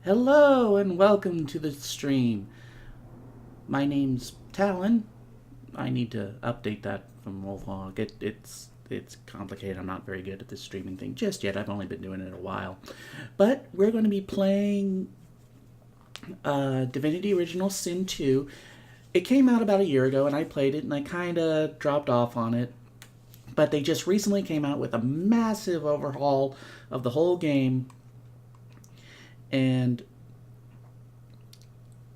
Hello and welcome to the stream. My name's Talon. I need to update that from Wolfhog. It's complicated. I'm not very good at this streaming thing just yet. I've only been doing it a while. But we're going to be playing Divinity Original Sin 2. It came out about a year ago and I played it and I kind of dropped off on it. But they just recently came out with a massive overhaul of the whole game. And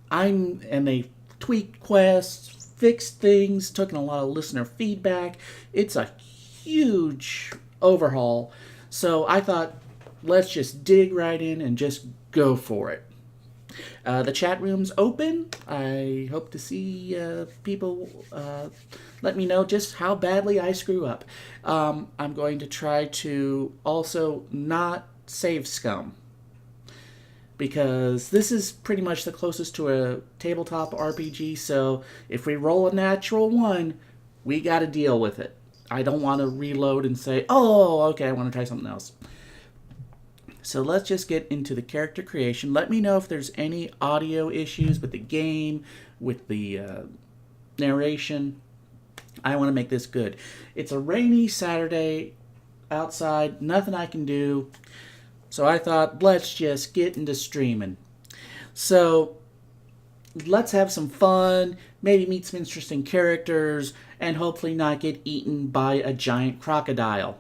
they tweaked quests, fixed things, took in a lot of listener feedback. It's a huge overhaul. So I thought, let's just dig right in and just go for it. The chat room's open. I hope to see people let me know just how badly I screw up. I'm going to try to also not save scum, because this is pretty much the closest to a tabletop RPG, so if we roll a natural one, we got to deal with it. I don't want to reload and say, oh, okay, I want to try something else. So let's just get into the character creation. Let me know if there's any audio issues with the game, with the narration. I want to make this good. It's a rainy Saturday outside, nothing I can do. So I thought, let's just get into streaming. So let's have some fun, maybe meet some interesting characters, and hopefully not get eaten by a giant crocodile.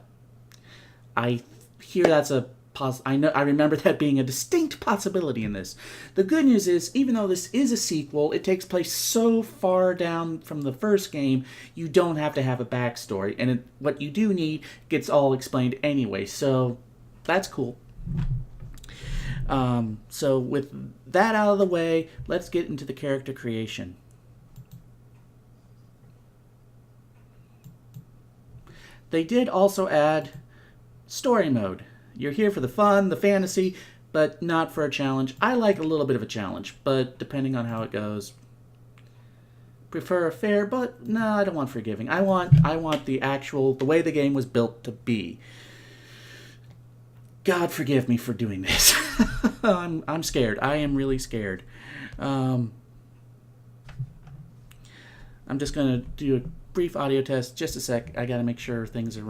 I hear that's I remember that being a distinct possibility in this. The good news is, even though this is a sequel, it takes place so far down from the first game, you don't have to have a backstory. And what you do need gets all explained anyway, so that's cool. So with that out of the way, let's get into the character creation. They did also add story mode. You're here for the fun, the fantasy, but not for a challenge. I like a little bit of a challenge, but depending on how it goes. Prefer a fair, but no, I don't want forgiving. I want the way the game was built to be. God forgive me for doing this. I'm scared. I am really scared. I'm just going to do a brief audio test. Just a sec. I got to make sure things are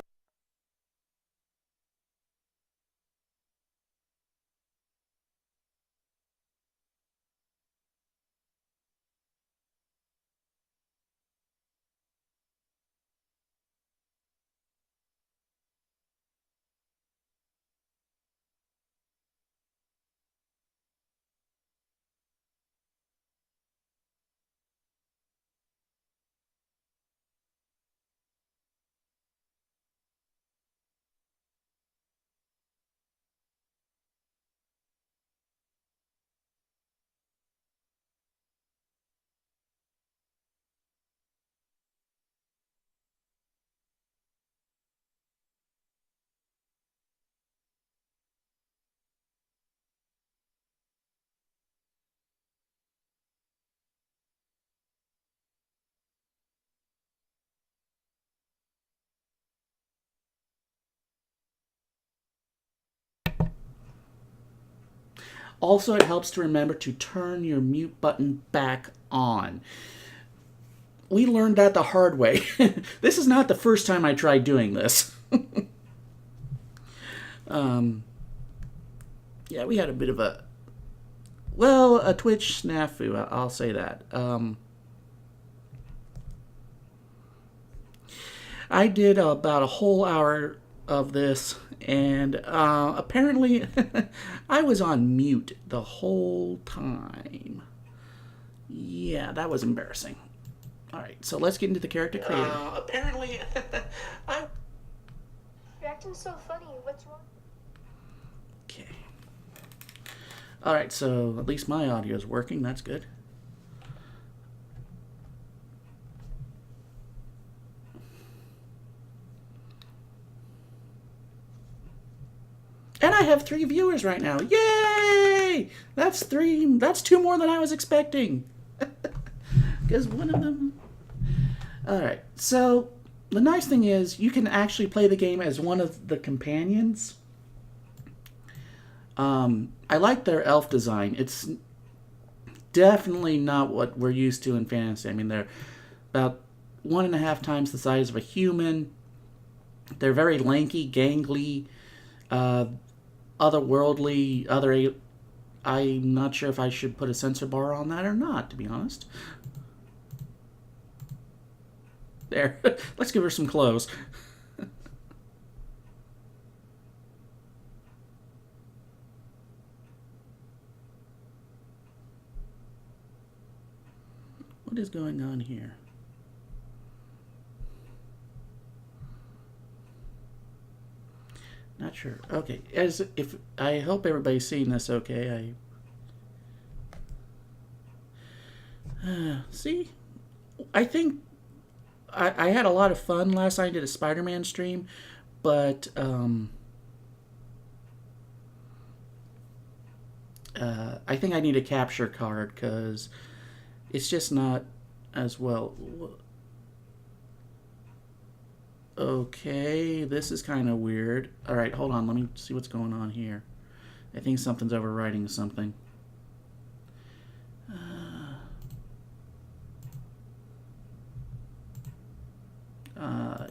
Also, it helps to remember to turn your mute button back on. We learned that the hard way. This is not the first time I tried doing this. Yeah, we had a bit of a Twitch snafu, I'll say that. I did about a whole hour of this, and apparently I was on mute the whole time. Yeah, that was embarrassing. Alright, so let's get into the character creator. Apparently You're acting so funny. What's wrong? Okay. Alright, so at least my audio is working. That's good. And I have 3 viewers right now. Yay! That's 2 more than I was expecting. Because one of them... Alright, so the nice thing is you can actually play the game as one of the companions. I like their elf design. It's definitely not what we're used to in fantasy. I mean, they're about 1.5 times the size of a human. They're very lanky, gangly, uh, otherworldly. I'm not sure if I should put a censor bar on that or not, to be honest. There. Let's give her some clothes. What is going on here? Not sure. Okay, as if I hope everybody's seeing this okay. See, I think I had a lot of fun last night. I did a Spider-Man stream, but I think I need a capture card because it's just not as well. Okay, this is kind of weird. All right, hold on. Let me see what's going on here. I think something's overwriting something.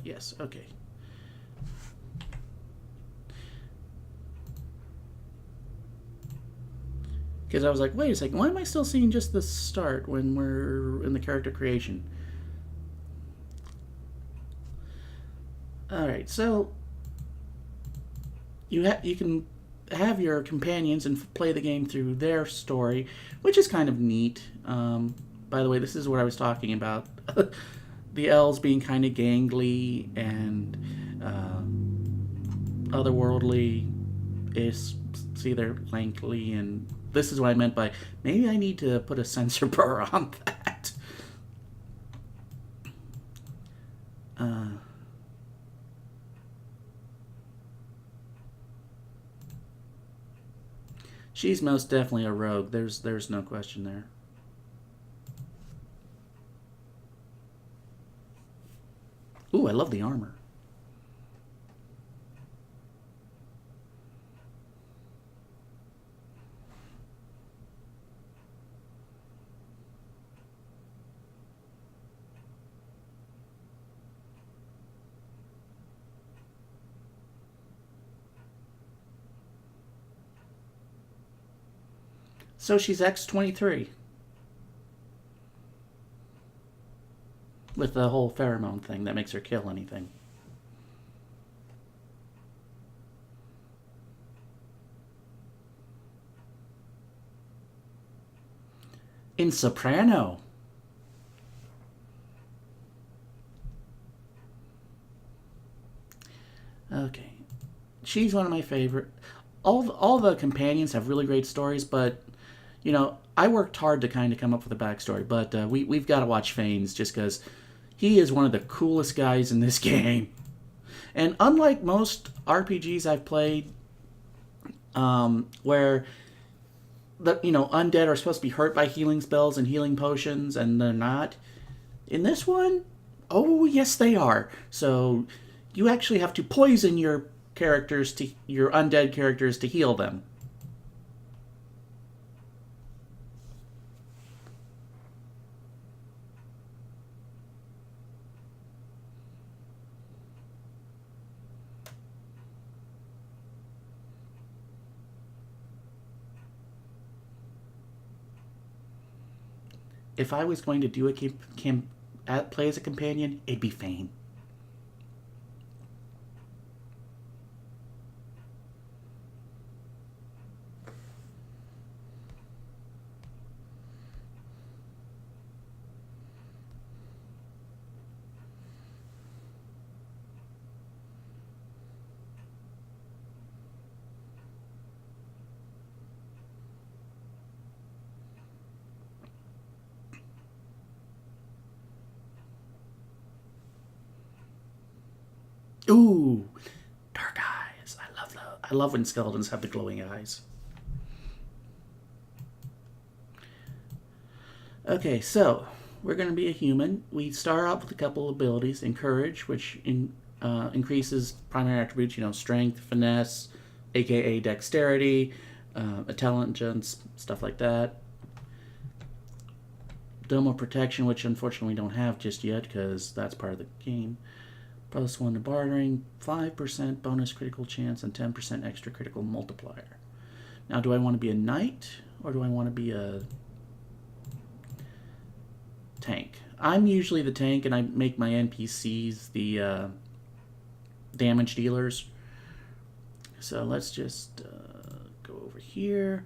Yes, okay. Because I was like, wait a second, why am I still seeing just the start when we're in the character creation? All right, so you can have your companions and play the game through their story, which is kind of neat. By the way, this is what I was talking about. The elves being kind of gangly and otherworldly. Is see they're lankly, and this is what I meant by maybe I need to put a censor bar on that. She's most definitely a rogue. There's no question there. Ooh, I love the armor. So she's X-23 with the whole pheromone thing that makes her kill anything. In Soprano. Okay. She's one of my favorite. All the companions have really great stories, but I worked hard to kind of come up with a backstory. But we've got to watch Fanes just because he is one of the coolest guys in this game. And unlike most RPGs I've played, where the undead are supposed to be hurt by healing spells and healing potions, and they're not. In this one, oh yes they are. So you actually have to poison your undead characters to heal them. If I was going to do play as a companion, it'd be Fane. Ooh, dark eyes. I love when skeletons have the glowing eyes. Okay, so we're going to be a human. We start out with a couple abilities. Encourage, which increases primary attributes, strength, finesse, aka dexterity, intelligence, stuff like that. Dome of Protection, which unfortunately we don't have just yet because that's part of the game. +1 to bartering, 5% bonus critical chance, and 10% extra critical multiplier. Now, do I want to be a knight or do I want to be a tank? I'm usually the tank, and I make my NPCs the damage dealers. So let's just go over here.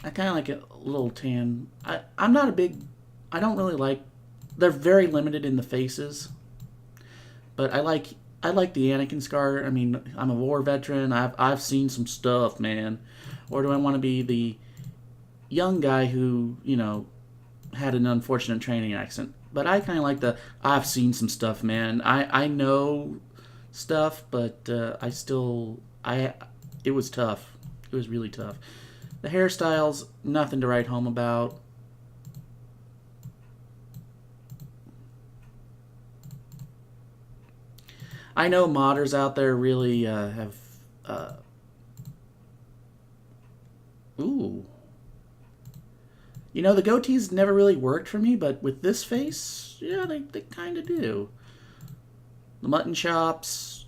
I kind of like a little tan. I'm not a big... I don't really like... They're very limited in the faces. But I like the Anakin scar. I mean, I'm a war veteran. I've seen some stuff, man. Or do I want to be the young guy who, you know, had an unfortunate training accident? But I kind of like the I've seen some stuff, man. I know stuff, but it was tough. It was really tough. The hairstyles, nothing to write home about. I know modders out there really have... Ooh. You know, the goatees never really worked for me, but with this face, yeah, they kind of do. The mutton chops.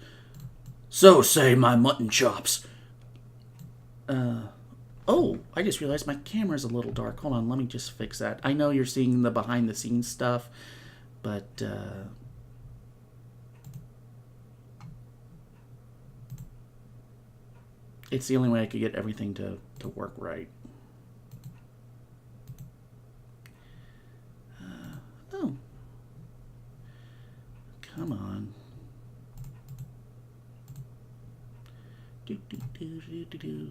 So say my mutton chops. Oh, I just realized my camera's a little dark. Hold on, let me just fix that. I know you're seeing the behind-the-scenes stuff, but... it's the only way I could get everything to work right. Oh. Come on.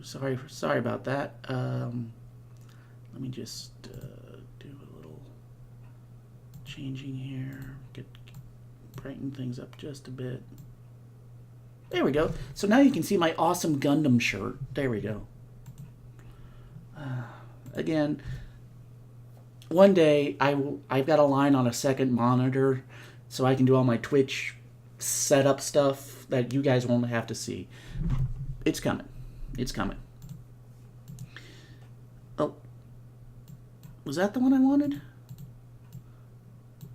Sorry about that. Let me just do a little changing here. Brighten things up just a bit. There we go. So now you can see my awesome Gundam shirt. There we go. Again, one day I've got a line on a second monitor so I can do all my Twitch setup stuff that you guys won't have to see. It's coming. It's coming. Oh. Was that the one I wanted?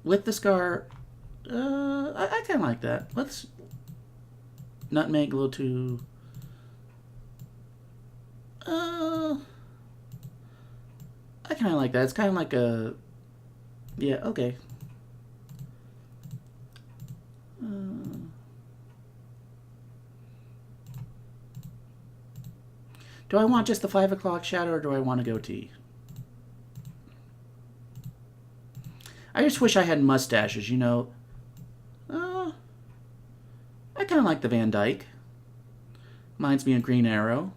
With the scar. I kind of like that. Let's... Nutmeg a little too... I kind of like that. It's kind of like a... Yeah, okay. Do I want just the 5 o'clock shadow or do I want a goatee? I just wish I had mustaches, you know. I kind of like the Van Dyke. Reminds me of Green Arrow.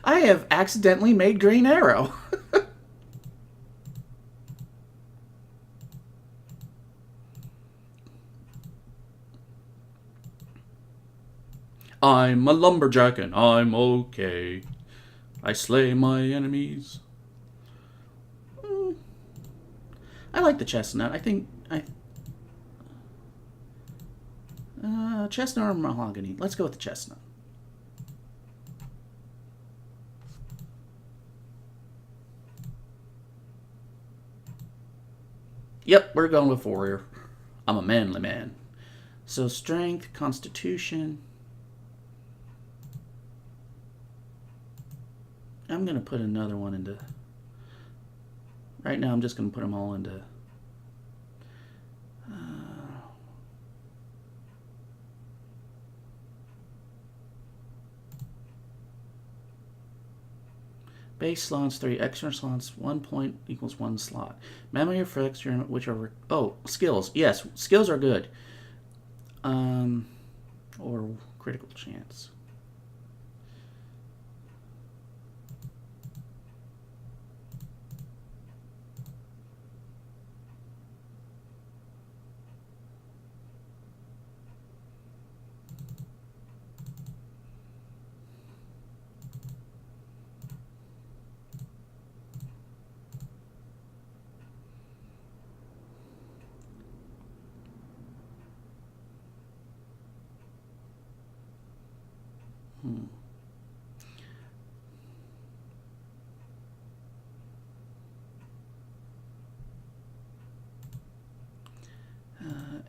I have accidentally made Green Arrow. I'm a lumberjack and I'm okay. I slay my enemies. I like the chestnut. I think chestnut or mahogany. Let's go with the chestnut. Yep, we're going with warrior. I'm a manly man. So strength, constitution. I'm going to put another one into... Right now I'm just going to put them all into... Base slots 3, extra slots 1 point equals 1 slot. Memory for extra, whichever. Oh, skills. Yes, skills are good. Or critical chance.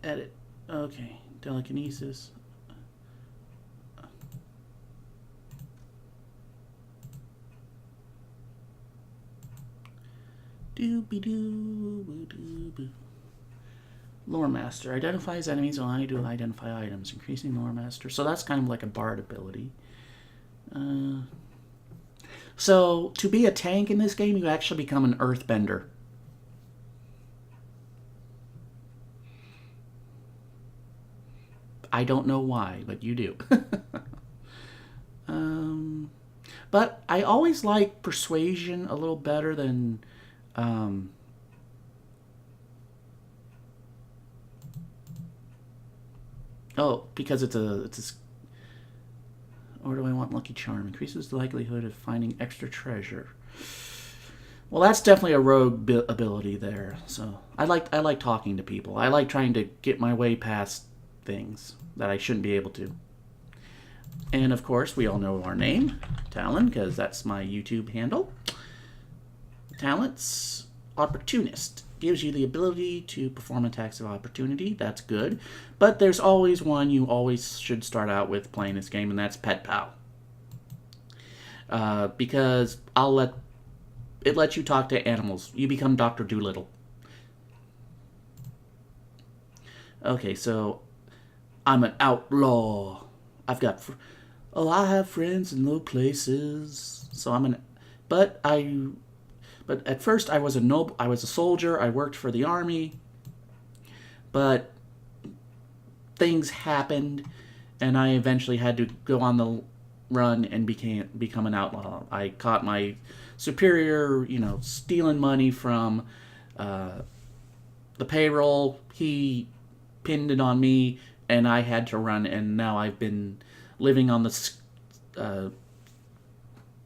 Edit. Okay. Telekinesis. Doobie doo doo boo. Lore Master. Identifies enemies while I do identify items. Increasing Lore Master. So that's kind of like a bard ability. So to be a tank in this game, you actually become an earthbender. I don't know why, but you do. But I always like persuasion a little better than because it's a or do I want Lucky Charm? Increases the likelihood of finding extra treasure. Well, that's definitely a rogue ability there. So I like talking to people. I like trying to get my way past things that I shouldn't be able to. And of course, we all know our name, Talon, because that's my YouTube handle. Talents, Opportunist. Gives you the ability to perform attacks of opportunity. That's good. But there's always one you always should start out with playing this game, and that's Pet Pal. Because it lets you talk to animals. You become Dr. Doolittle. Okay, so I'm an outlaw. I have friends in low places. So but at first I was a soldier. I worked for the army. But things happened, and I eventually had to go on the run and become an outlaw. I caught my superior, stealing money from the payroll. He pinned it on me, and I had to run. And now I've been living on the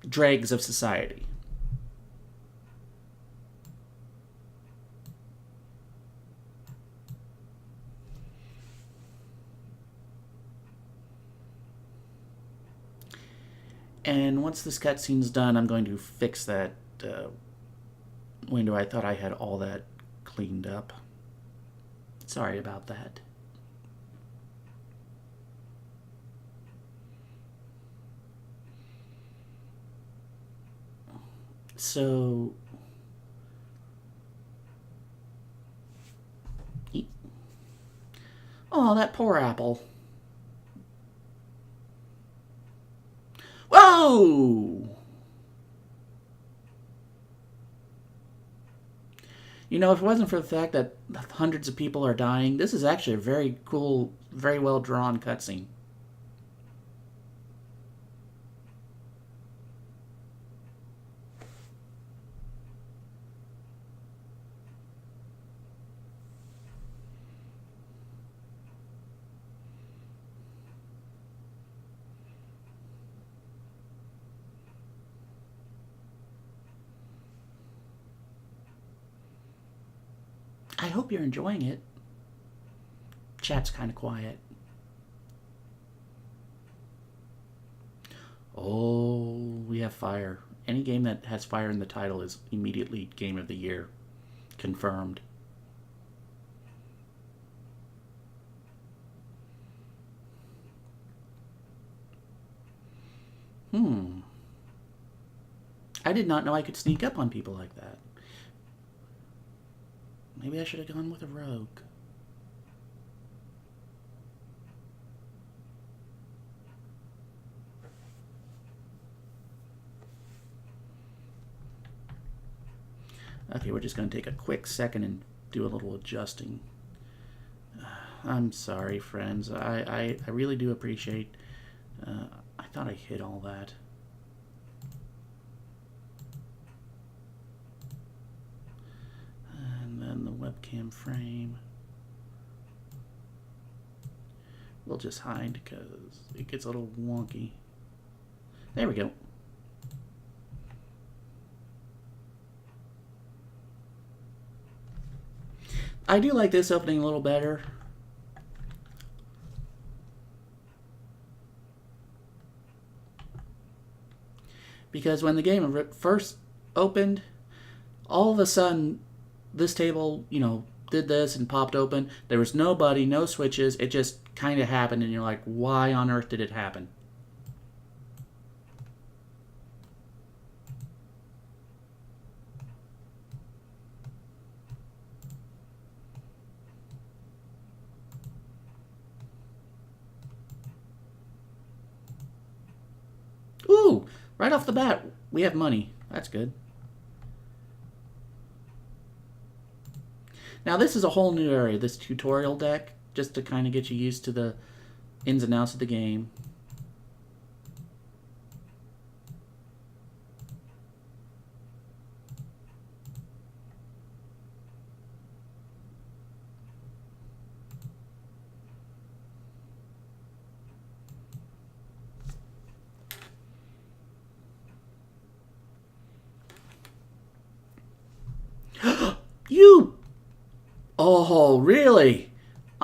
dregs of society. And once this cutscene's done, I'm going to fix that window. I thought I had all that cleaned up. Sorry about that. So... Oh, that poor apple. Whoa! If it wasn't for the fact that hundreds of people are dying, this is actually a very cool, very well drawn cutscene. I hope you're enjoying it. Chat's kind of quiet. Oh, we have fire. Any game that has fire in the title is immediately Game of the Year. Confirmed. I did not know I could sneak up on people like that. Maybe I should have gone with a rogue. Okay, we're just going to take a quick second and do a little adjusting. I'm sorry, friends. I really do appreciate... I thought I hit all that. And then the webcam frame. We'll just hide because it gets a little wonky. There we go. I do like this opening a little better. Because when the game first opened, all of a sudden, this table, did this and popped open. There was nobody, no switches. It just kind of happened, and you're like, why on earth did it happen? Ooh, right off the bat, we have money. That's good. Now this is a whole new area, this tutorial deck, just to kind of get you used to the ins and outs of the game. You! Oh, really?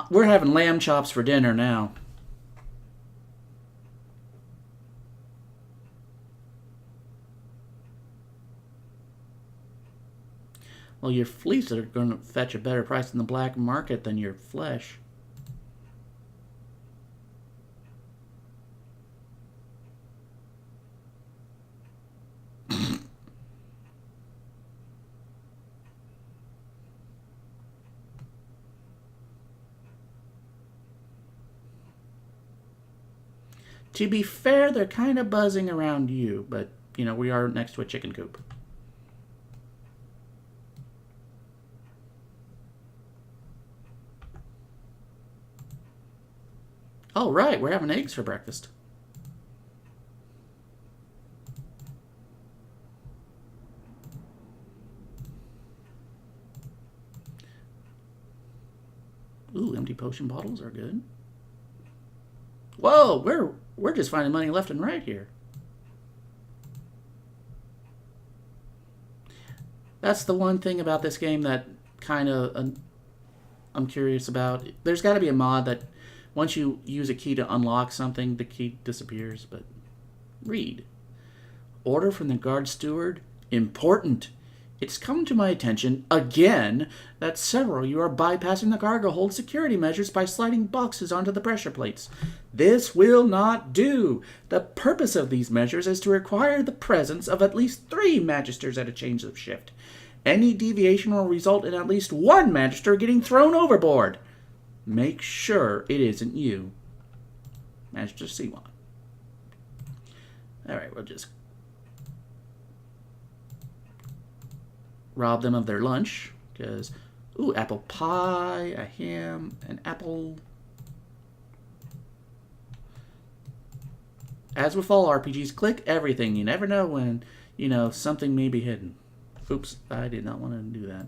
We're having lamb chops for dinner now. Well, your fleece are going to fetch a better price in the black market than your flesh. To be fair, they're kind of buzzing around you, but, we are next to a chicken coop. Oh, right, we're having eggs for breakfast. Ooh, empty potion bottles are good. Whoa, we're just finding money left and right here. That's the one thing about this game that kind of I'm curious about. There's got to be a mod that once you use a key to unlock something, the key disappears. But read. Order from the guard steward. Important. It's come to my attention, again, that several of you are bypassing the cargo hold security measures by sliding boxes onto the pressure plates. This will not do. The purpose of these measures is to require the presence of at least 3 magisters at a change of shift. Any deviation will result in at least 1 magister getting thrown overboard. Make sure it isn't you. Magister C1. Alright, we'll just rob them of their lunch, because, ooh, apple pie, a ham, an apple. As with all RPGs, click everything. You never know when, something may be hidden. Oops, I did not want to do that.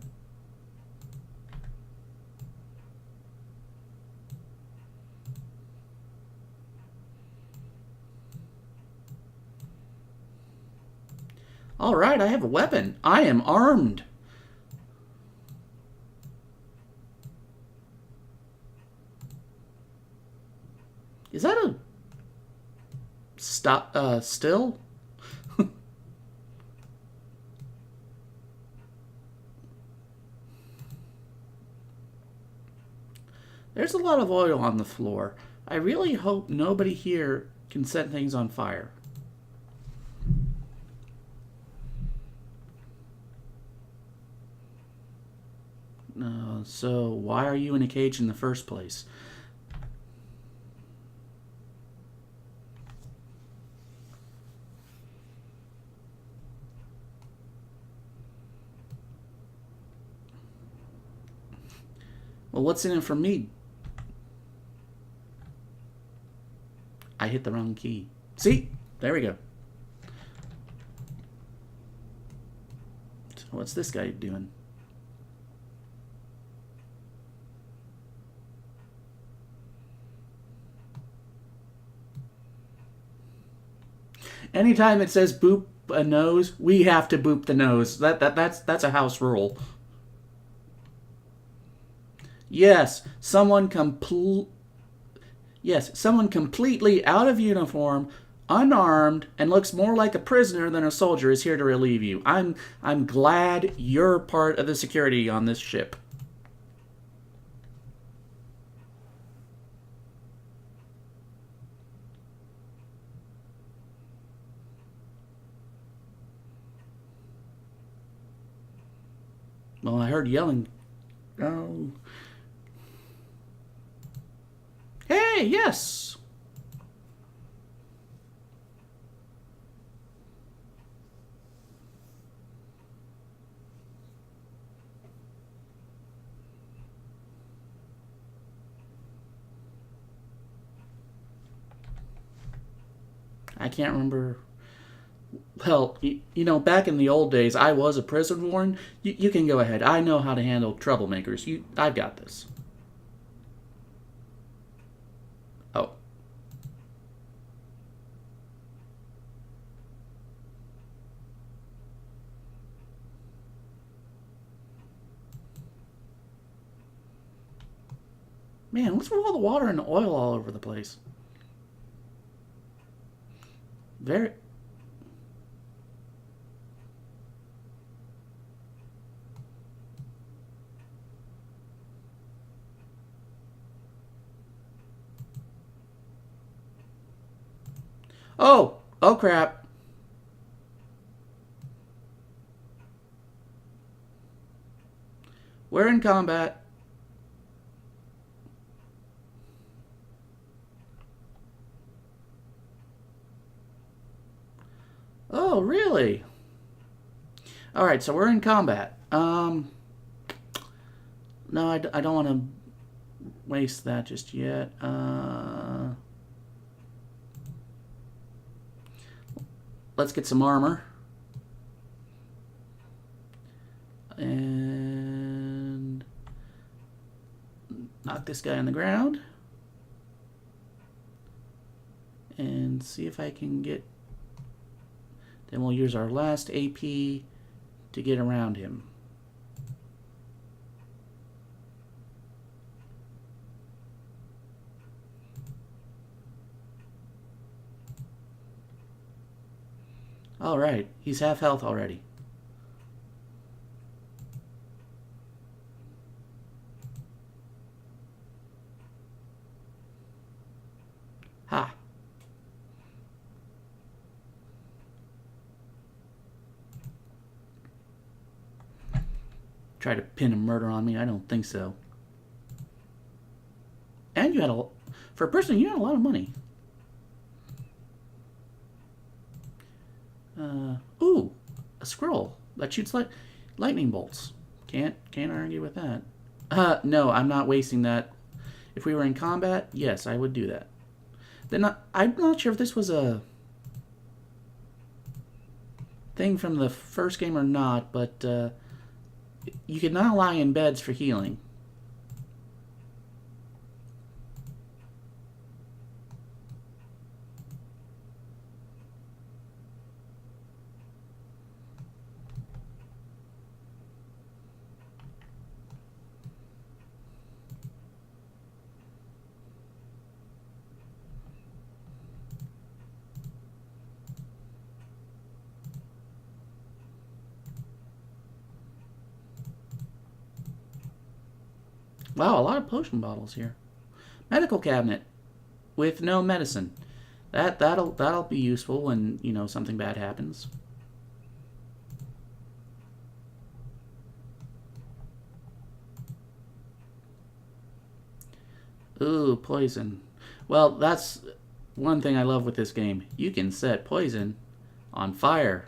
All right, I have a weapon. I am armed. Is that a still? There's a lot of oil on the floor. I really hope nobody here can set things on fire. So why are you in a cage in the first place? Well, what's in it for me? I hit the wrong key. See? There we go. So what's this guy doing? Anytime it says boop a nose, we have to boop the nose. That's a house rule. Yes, someone completely out of uniform, unarmed, and looks more like a prisoner than a soldier is here to relieve you. I'm glad you're part of the security on this ship. Well, I heard yelling. Oh. Hey, yes! I can't remember. Well, you know, back in the old days, I was a prison warden. You can go ahead. I know how to handle troublemakers. I've got this. Oh. Man, what's with all the water and the oil all over the place? Very. Oh! Oh crap. We're in combat. Oh, really? Alright, so we're in combat. No, I don't want to waste that just yet. Let's get some armor. And knock this guy on the ground. And see if I can get... Then we'll use our last AP to get around him. Alright, he's half health already. Ha! Try to pin a murder on me? I don't think so. And you had a... For a person, you had a lot of money. Ooh, a scroll that shoots lightning bolts. Can't argue with that. No, I'm not wasting that. If we were in combat, yes, I would do that. Then I'm not sure if this was a thing from the first game or not, but you could not lie in beds for healing. Wow, a lot of potion bottles here. Medical cabinet with no medicine. That'll be useful when, you know, something bad happens. Ooh, poison. Well, that's one thing I love with this game. You can set poison on fire.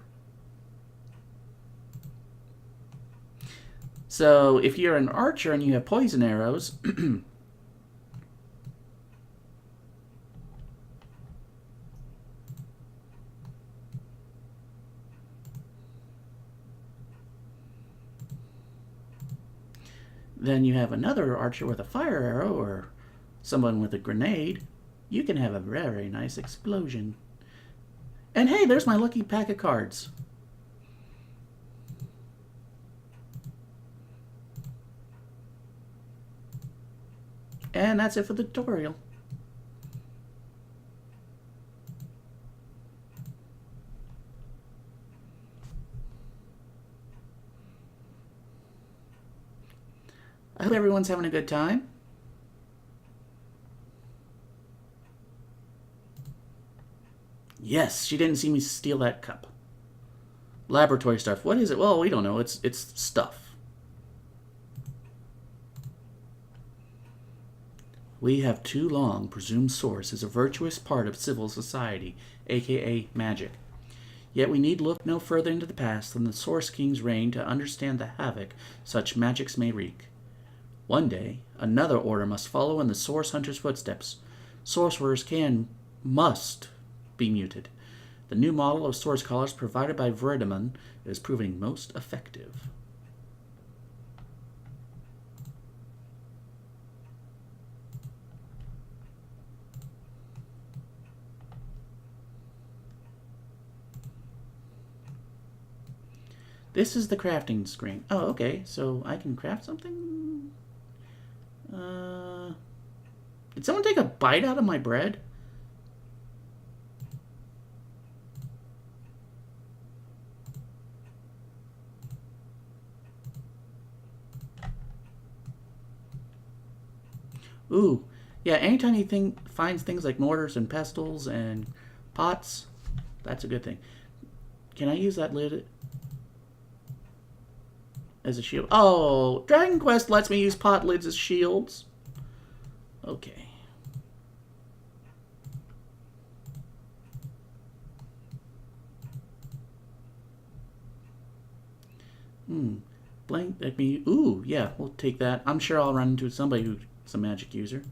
So if you're an archer and you have poison arrows, then you have another archer with a fire arrow or someone with a grenade, you can have a very nice explosion. And hey, there's my lucky pack of cards. And that's it for the tutorial. hope everyone's having a good time. Yes, she didn't see me steal that cup. Laboratory stuff. What is it? Well, we don't know. It's stuff. We have too long presumed Source is a virtuous part of civil society, aka magic. Yet we need look no further into the past than the Source King's reign to understand the havoc such magics may wreak. One day, another order must follow in the Source Hunter's footsteps. Sorcerers must be muted. The new model of Source Collars provided by Veridiman is proving most effective. This is the crafting screen. Oh, okay. So I can craft something? Did someone take a bite out of my bread? Ooh. Yeah, anytime he finds things like mortars and pestles and pots, that's a good thing. Can I use that lid as a shield? Oh, Dragon Quest lets me use pot lids as shields. Okay. Blank, let me. Ooh, yeah, we'll take that. I'm sure I'll run into somebody who's a magic user.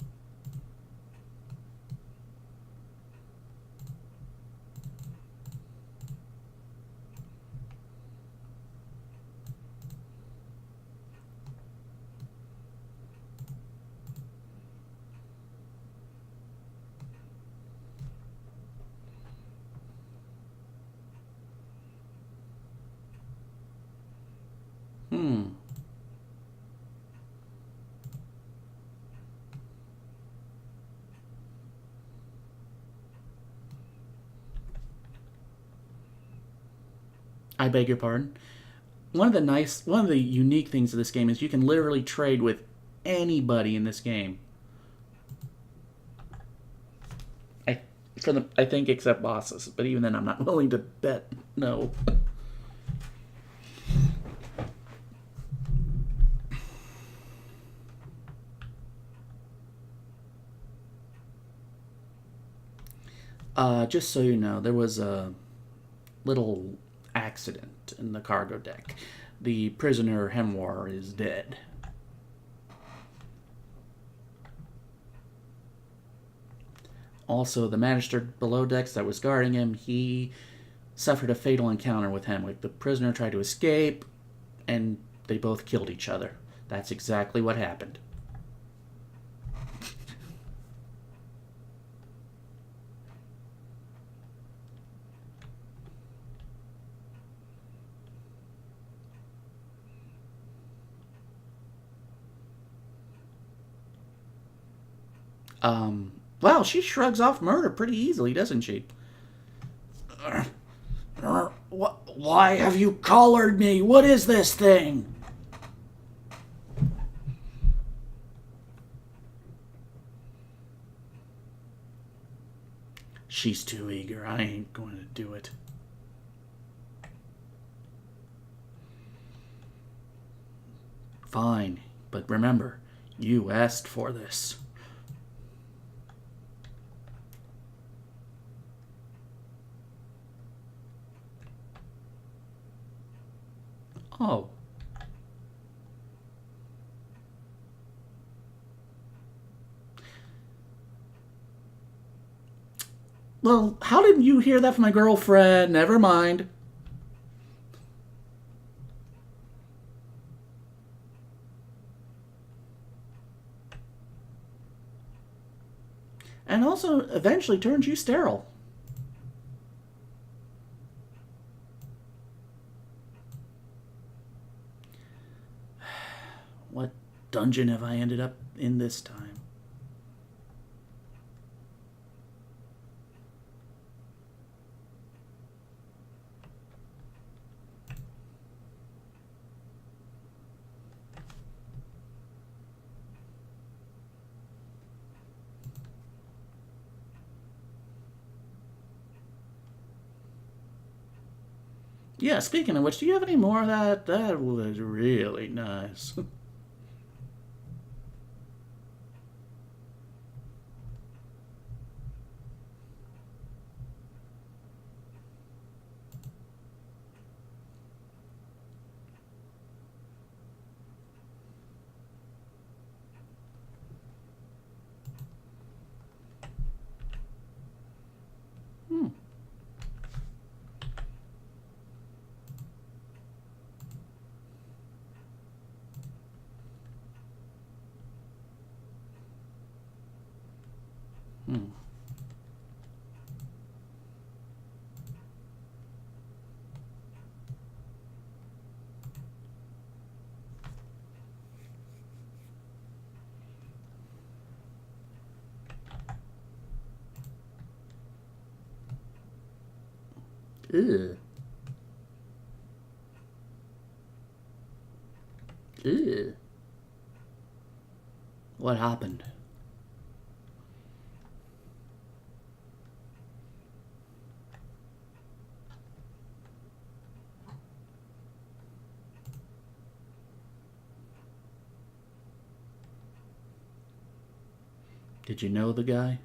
I beg your pardon. One of the unique things of this game is you can literally trade with anybody in this game. I think except bosses, but even then I'm not willing to bet no. Just so you know, there was a little accident in the cargo deck. The prisoner Hemwar is dead. Also, the magistrate below decks that was guarding him, he suffered a fatal encounter with him. Like, the prisoner tried to escape, and they both killed each other. That's exactly what happened. Wow, she shrugs off murder pretty easily, doesn't she? Why have you collared me? What is this thing? She's too eager. I ain't going to do it. Fine, but remember, you asked for this. Oh. Well, how did you hear that from my girlfriend? Never mind. And also eventually turns you sterile. What dungeon have I ended up in this time? Yeah, speaking of which, do you have any more of that? That was really nice. Hmm. Hmm. Ew. Ew. What happened? Did you know the guy?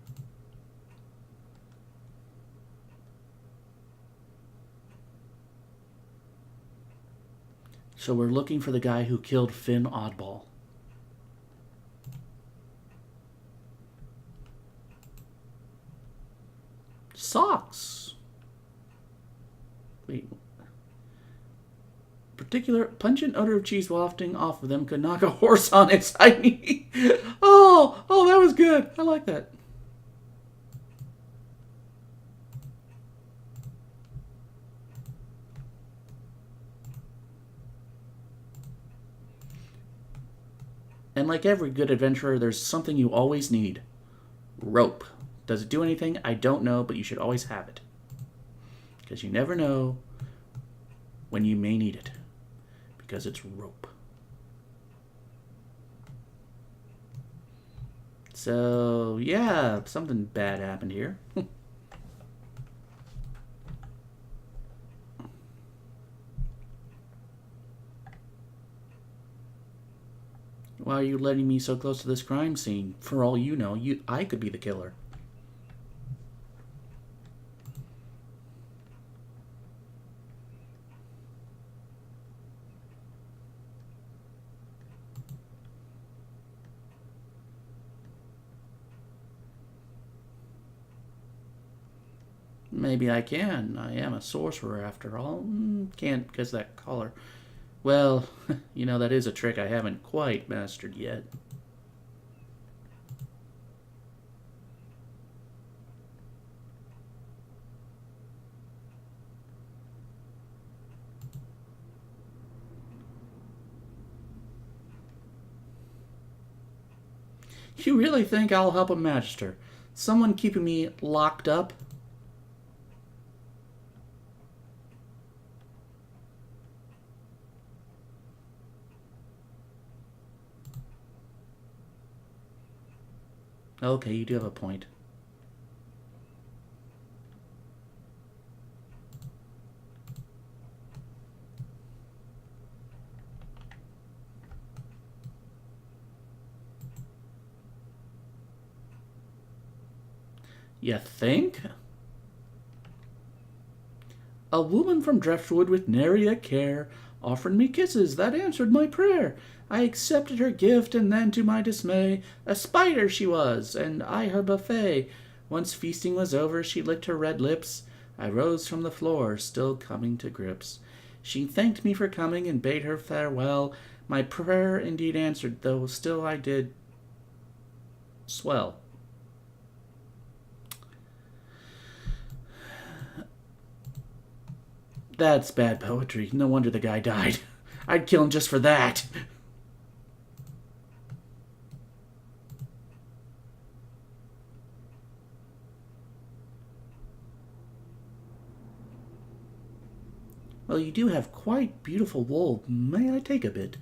So we're looking for the guy who killed Finn Oddball. Socks. Wait. Particular pungent odor of cheese wafting off of them could knock a horse on its hind knee. Oh, that was good. I like that. And like every good adventurer, there's something you always need. Rope. Does it do anything? I don't know, but you should always have it. Because you never know when you may need it. Because it's rope. So, yeah, something bad happened here. Why are you letting me so close to this crime scene? For all you know, I could be the killer. Maybe I can. I am a sorcerer after all. Can't because that collar. Well, that is a trick I haven't quite mastered yet. You really think I'll help a magister? Someone keeping me locked up? Okay, you do have a point. You think? A woman from Driftwood with nary a care offered me kisses that answered my prayer. I accepted her gift, and then, to my dismay, a spider she was, and I her buffet. Once feasting was over, she licked her red lips. I rose from the floor, still coming to grips. She thanked me for coming and bade her farewell. My prayer indeed answered, though still I did swell. That's bad poetry. No wonder the guy died. I'd kill him just for that. Well, you do have quite beautiful wool. May I take a bit?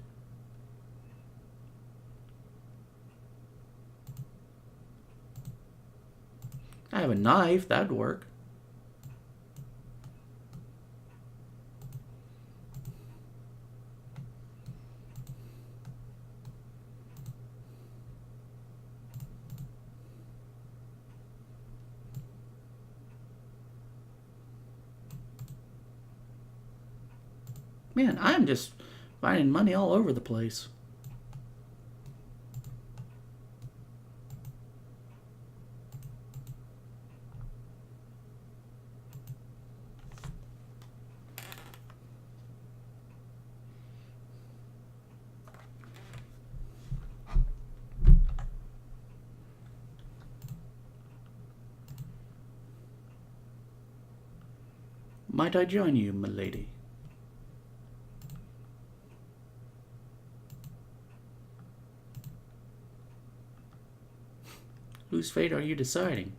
I have a knife. That'd work. Man, I'm just finding money all over the place. Might I join you, milady? Whose fate are you deciding?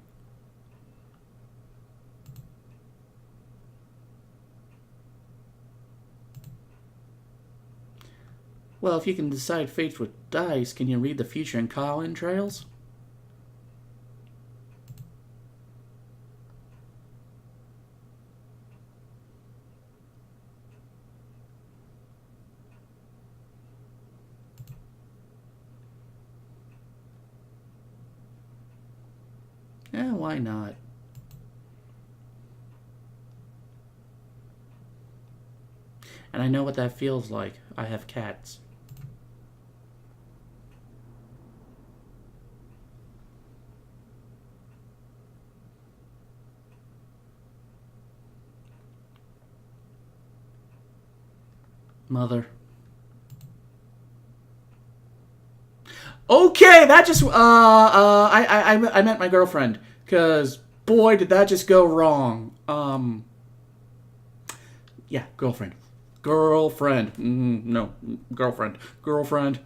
Well, if you can decide fates with dice, can you read the future in call-in trails? Yeah, why not? And I know what that feels like. I have cats. Mother. Okay, that just I meant my girlfriend, cause boy did that just go wrong. Yeah, girlfriend, girlfriend. No, girlfriend, girlfriend.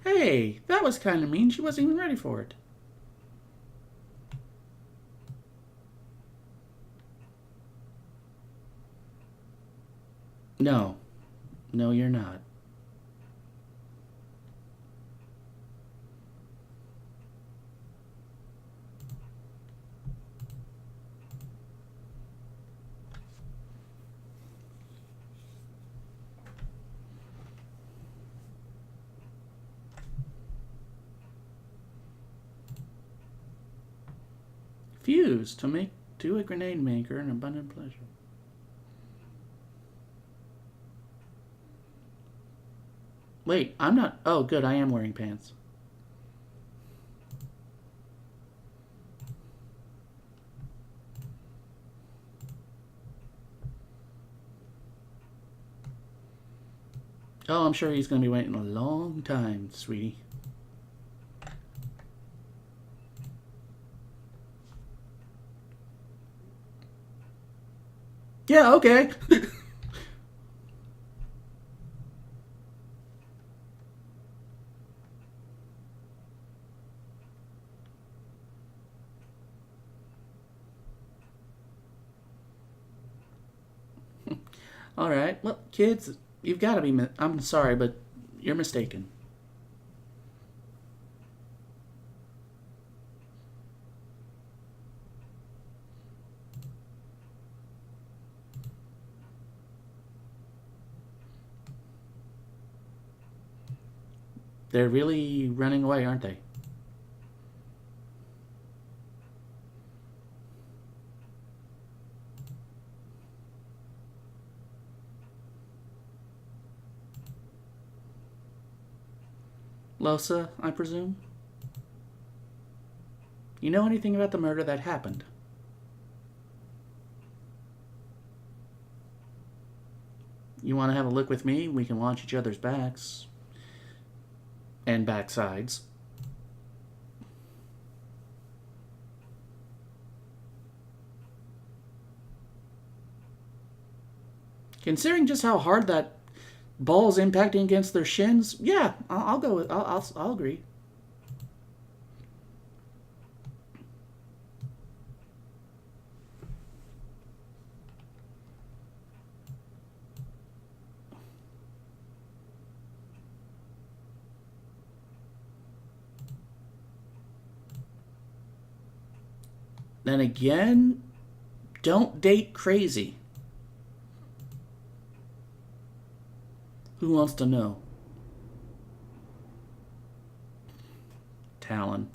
Hey, that was kind of mean. She wasn't even ready for it. No, no, you're not. Fuse to make to a grenade maker an abundant pleasure. Wait, I'm not. Oh, good. I am wearing pants. Oh, I'm sure he's going to be waiting a long time, sweetie. Yeah, okay. All right. Well, kids, you've got to be. I'm sorry, but you're mistaken. They're really running away, aren't they? Losa, I presume? You know anything about the murder that happened? You want to have a look with me? We can watch each other's backs. And backsides. Considering just how hard that ball's impacting against their shins, yeah, I'll go with. I'll agree. Then again, don't date crazy. Who wants to know? Talon.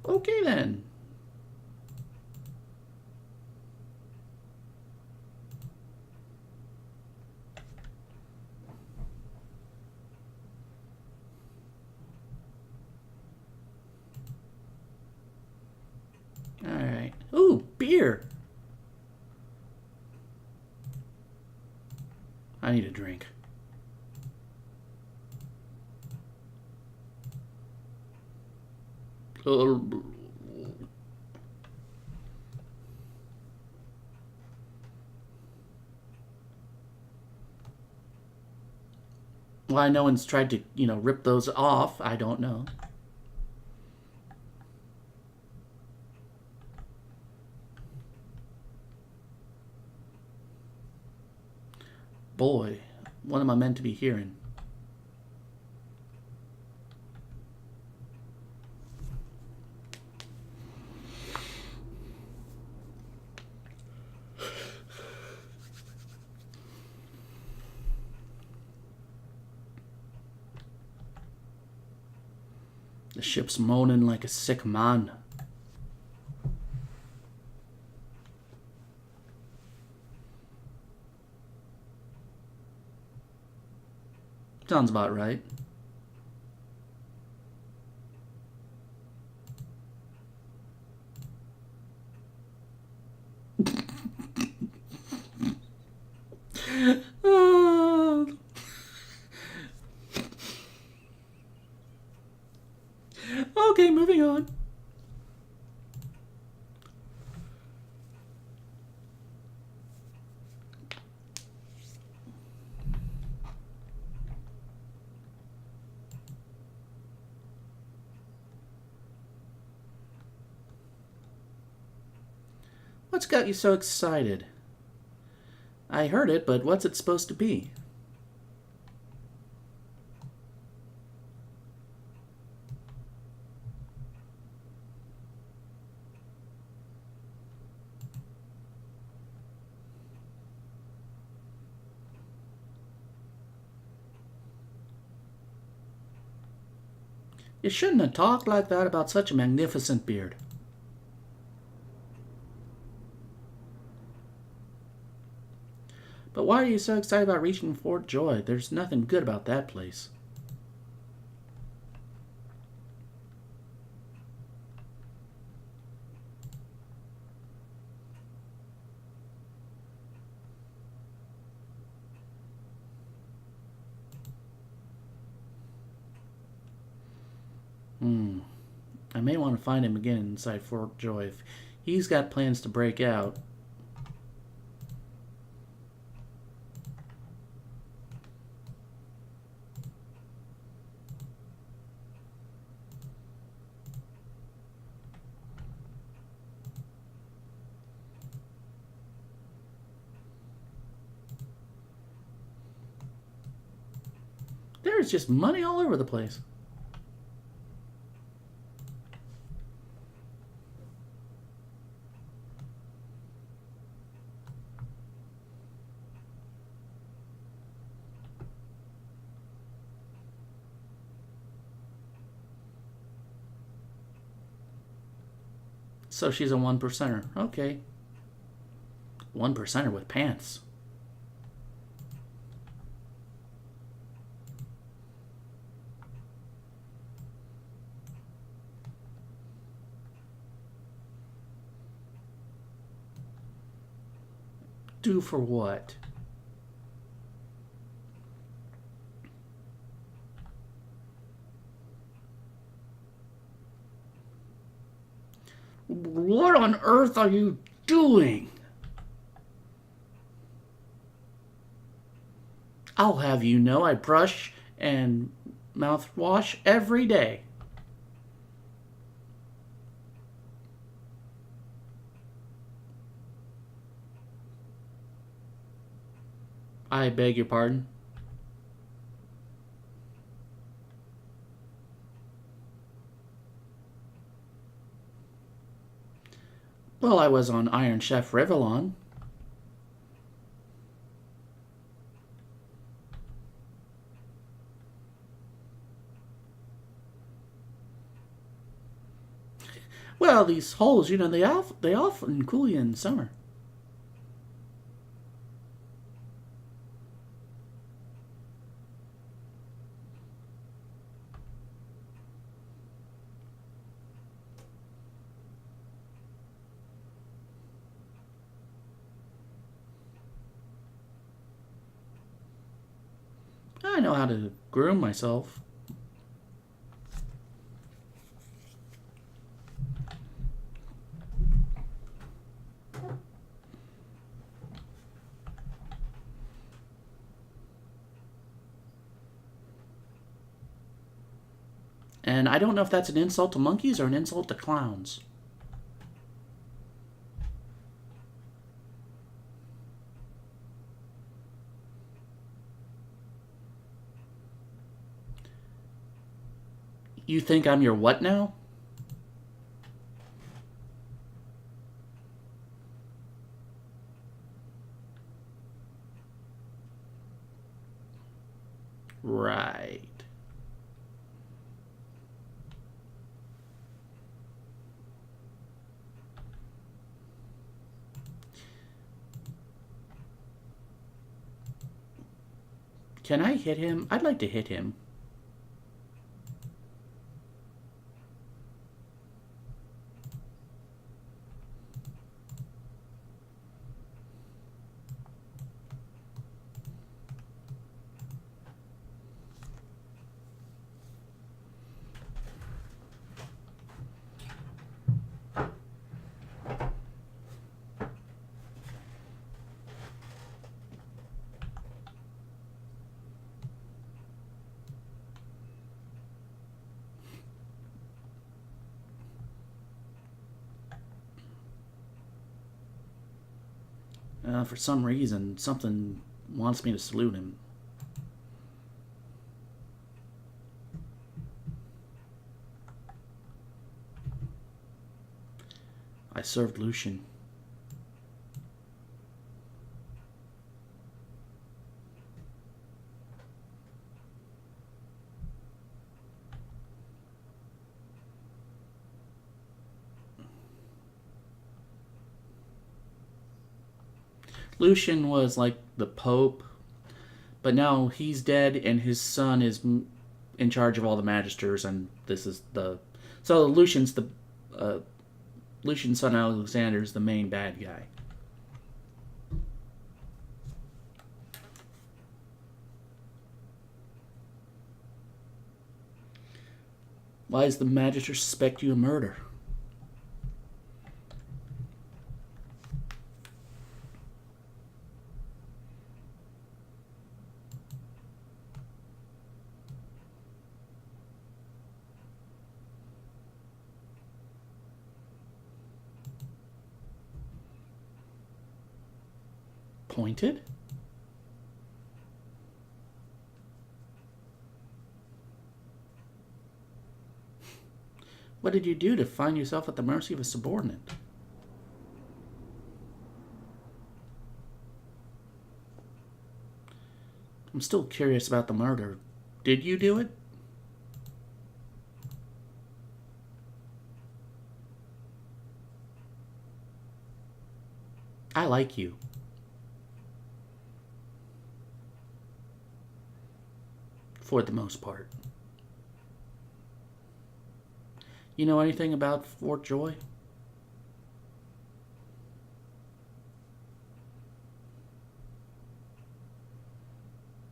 Okay then. Alright. Ooh, beer. I need a drink. Why no one's tried to, rip those off, I don't know. Boy, what am I meant to be hearing? The ship's moaning like a sick man. Sounds about right. Okay, moving on. What's got you so excited? I heard it, but what's it supposed to be? You shouldn't have talked like that about such a magnificent beard. But why are you so excited about reaching Fort Joy? There's nothing good about that place. I may want to find him again inside Fort Joy if he's got plans to break out. There's just money all over the place. So she's a 1%er. Okay. 1%er with pants. Do for what? What on earth are you doing? I'll have you know I brush and mouthwash every day. I beg your pardon? Well, I was on Iron Chef Rivallon. Well, these holes, they often cool you in summer. I know how to groom myself. And I don't know if that's an insult to monkeys or an insult to clowns. You think I'm your what now? Right. Can I hit him? I'd like to hit him. For some reason, something wants me to salute him. I served Lucian. Lucian was like the Pope, but now he's dead and his son is in charge of all the magisters, and this is the so uh, Lucian's son Alexander is the main bad guy. Why does the magister suspect you of murder? Pointed? What did you do to find yourself at the mercy of a subordinate? I'm still curious about the murder. Did you do it? I like you. For the most part. You know anything about Fort Joy?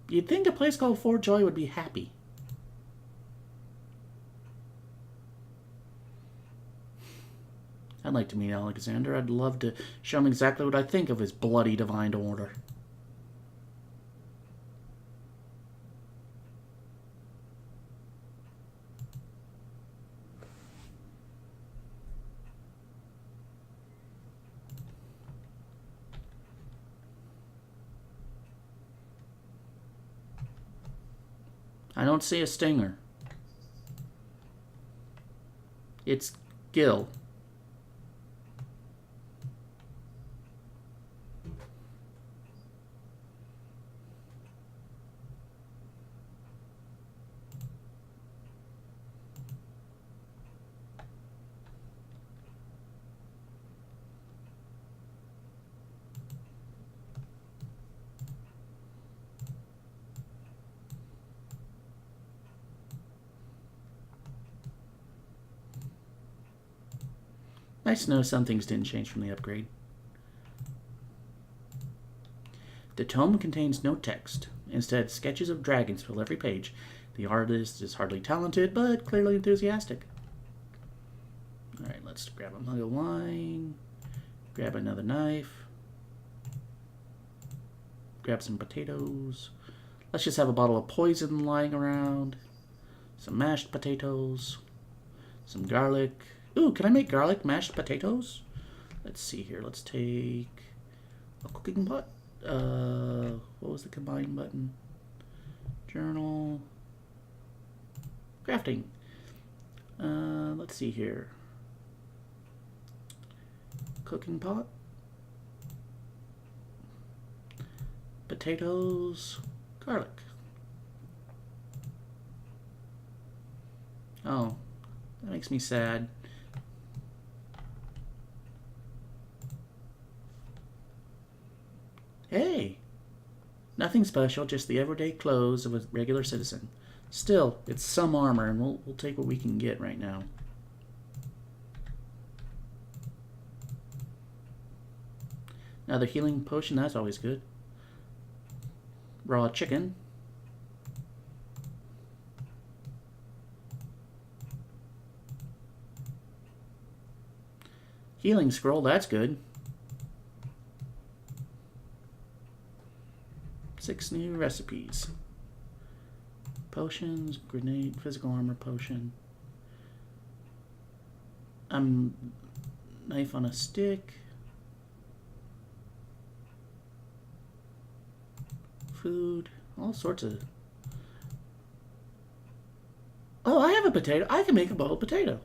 You'd think a place called Fort Joy would be happy. I'd like to meet Alexander. I'd love to show him exactly what I think of his bloody divine order. I don't see a stinger. It's Gil. Nice to know some things didn't change from the upgrade. The tome contains no text. Instead, sketches of dragons fill every page. The artist is hardly talented, but clearly enthusiastic. Alright, let's grab a mug of wine. Grab another knife. Grab some potatoes. Let's just have a bottle of poison lying around. Some mashed potatoes. Some garlic. Ooh, can I make garlic mashed potatoes? Let's see here. Let's take a cooking pot. What was the combine button? Journal. Crafting. Let's see here. Cooking pot. Potatoes. Garlic. Oh, that makes me sad. Hey! Nothing special, just the everyday clothes of a regular citizen. Still, it's some armor, and we'll take what we can get right now. Another healing potion, that's always good. Raw chicken. Healing scroll, that's good. 6 new recipes. Potions, grenade, physical armor potion. Knife on a stick. Food, all sorts of... Oh, I have a potato. I can make a boiled potato.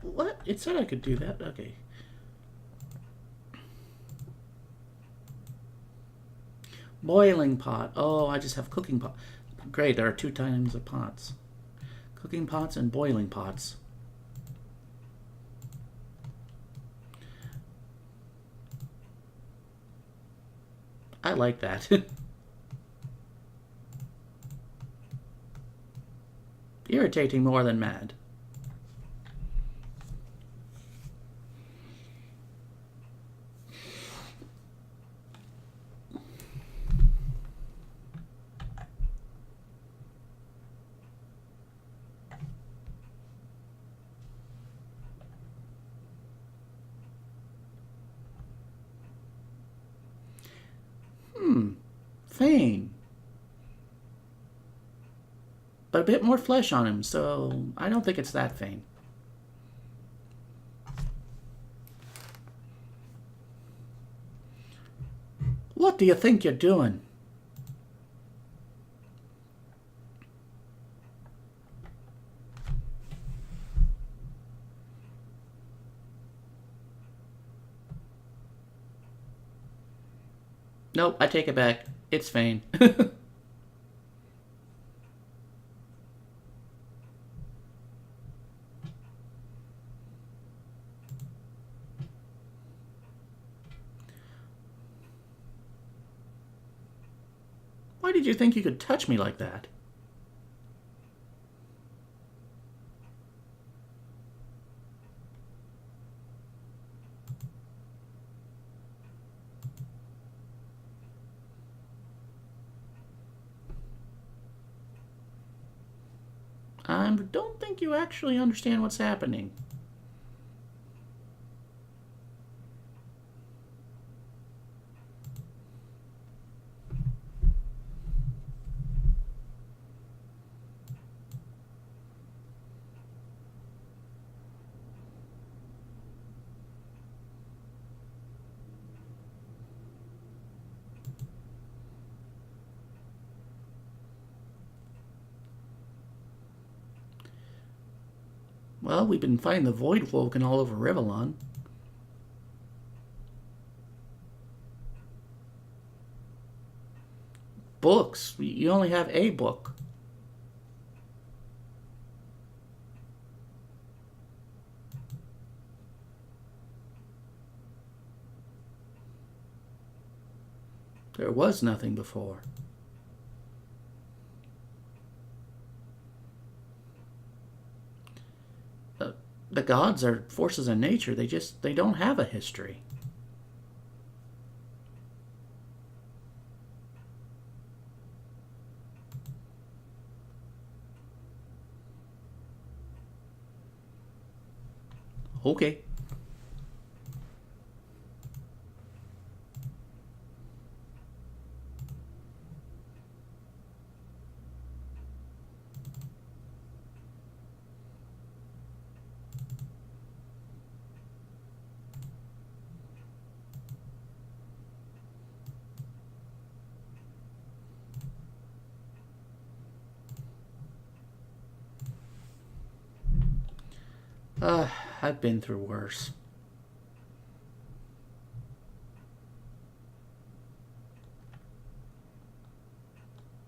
What? It said I could do that. Okay. Boiling pot. Oh, I just have cooking pot. Great, there are 2 kinds of pots. Cooking pots and boiling pots. I like that. Irritating more than mad. Fane. But a bit more flesh on him, so I don't think it's that Fane. What do you think you're doing? Nope, I take it back. It's Fane. Why did you think you could touch me like that? I don't think you actually understand what's happening. Well, we've been fighting the Void Woken all over Rivellon. Books. You only have a book. There was nothing before. The gods are forces of nature. They don't have a history. Okay. I've been through worse.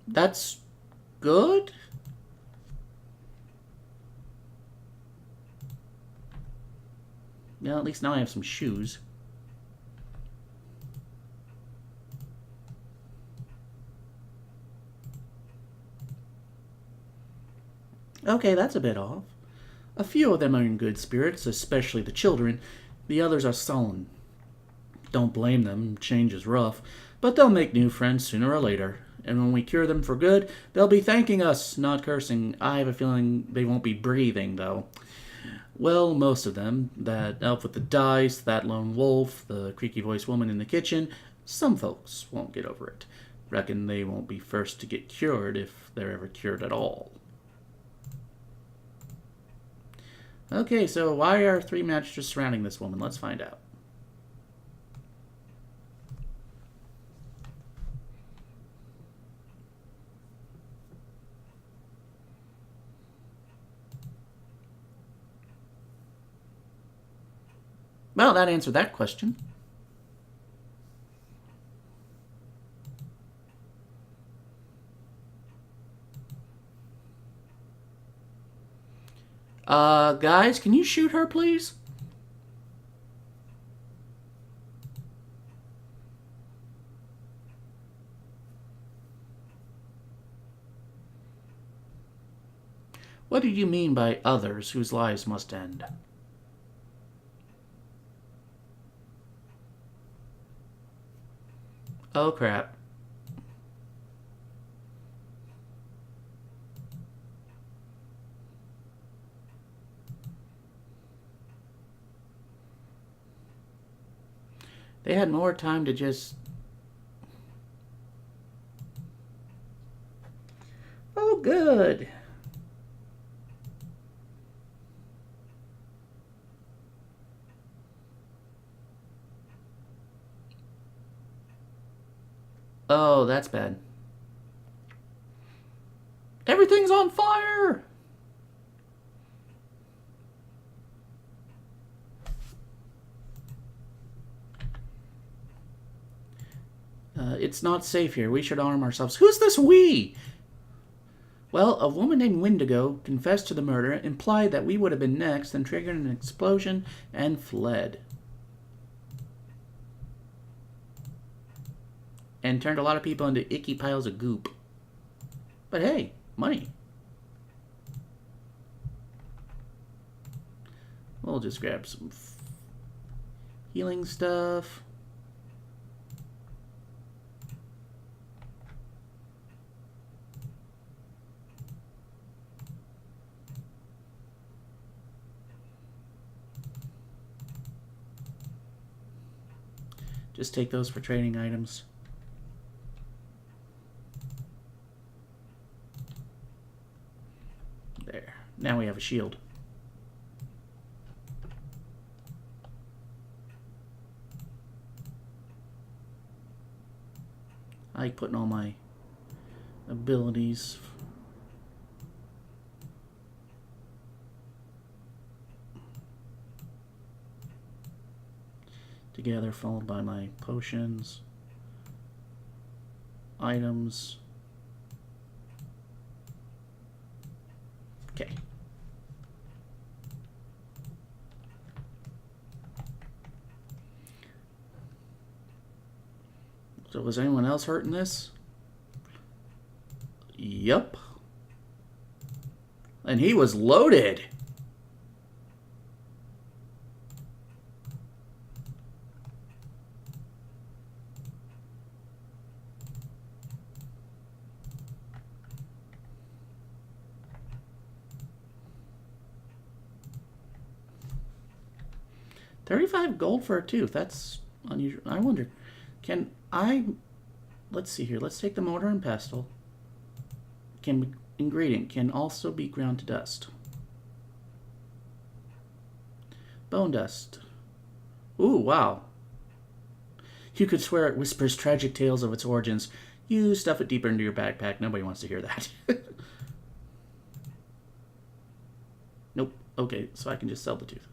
That's good? Well, at least now I have some shoes. Okay, that's a bit off. A few of them are in good spirits, especially the children. The others are sullen. Don't blame them, change is rough, but they'll make new friends sooner or later. And when we cure them for good, they'll be thanking us, not cursing. I have a feeling they won't be breathing, though. Well, most of them. That elf with the dice, that lone wolf, the creaky voiced woman in the kitchen. Some folks won't get over it. Reckon they won't be first to get cured if they're ever cured at all. Okay, so why are three magisters surrounding this woman? Let's find out. Well, that answered that question. Guys, can you shoot her, please? What do you mean by others whose lives must end? Oh, crap. They had more time to just... Oh, good. Oh, that's bad. Everything's on fire! It's not safe here. We should arm ourselves. Who's this we? Well, a woman named Wendigo confessed to the murder, implied that we would have been next, then triggered an explosion and fled. And turned a lot of people into icky piles of goop. But hey, money. We'll just grab some healing stuff. Just take those for trading items. There. Now we have a shield. I like putting all my abilities. together, followed by my potions, items. Okay. So was anyone else hurt in this? Yup. And he was loaded. $35 gold for a tooth. That's unusual. I wonder, can I... Let's see here. Let's take the mortar and pestle. Ingredient can also be ground to dust. Bone dust. Ooh, wow. You could swear it whispers tragic tales of its origins. You stuff it deeper into your backpack. Nobody wants to hear that. Nope. Okay, so I can just sell the tooth.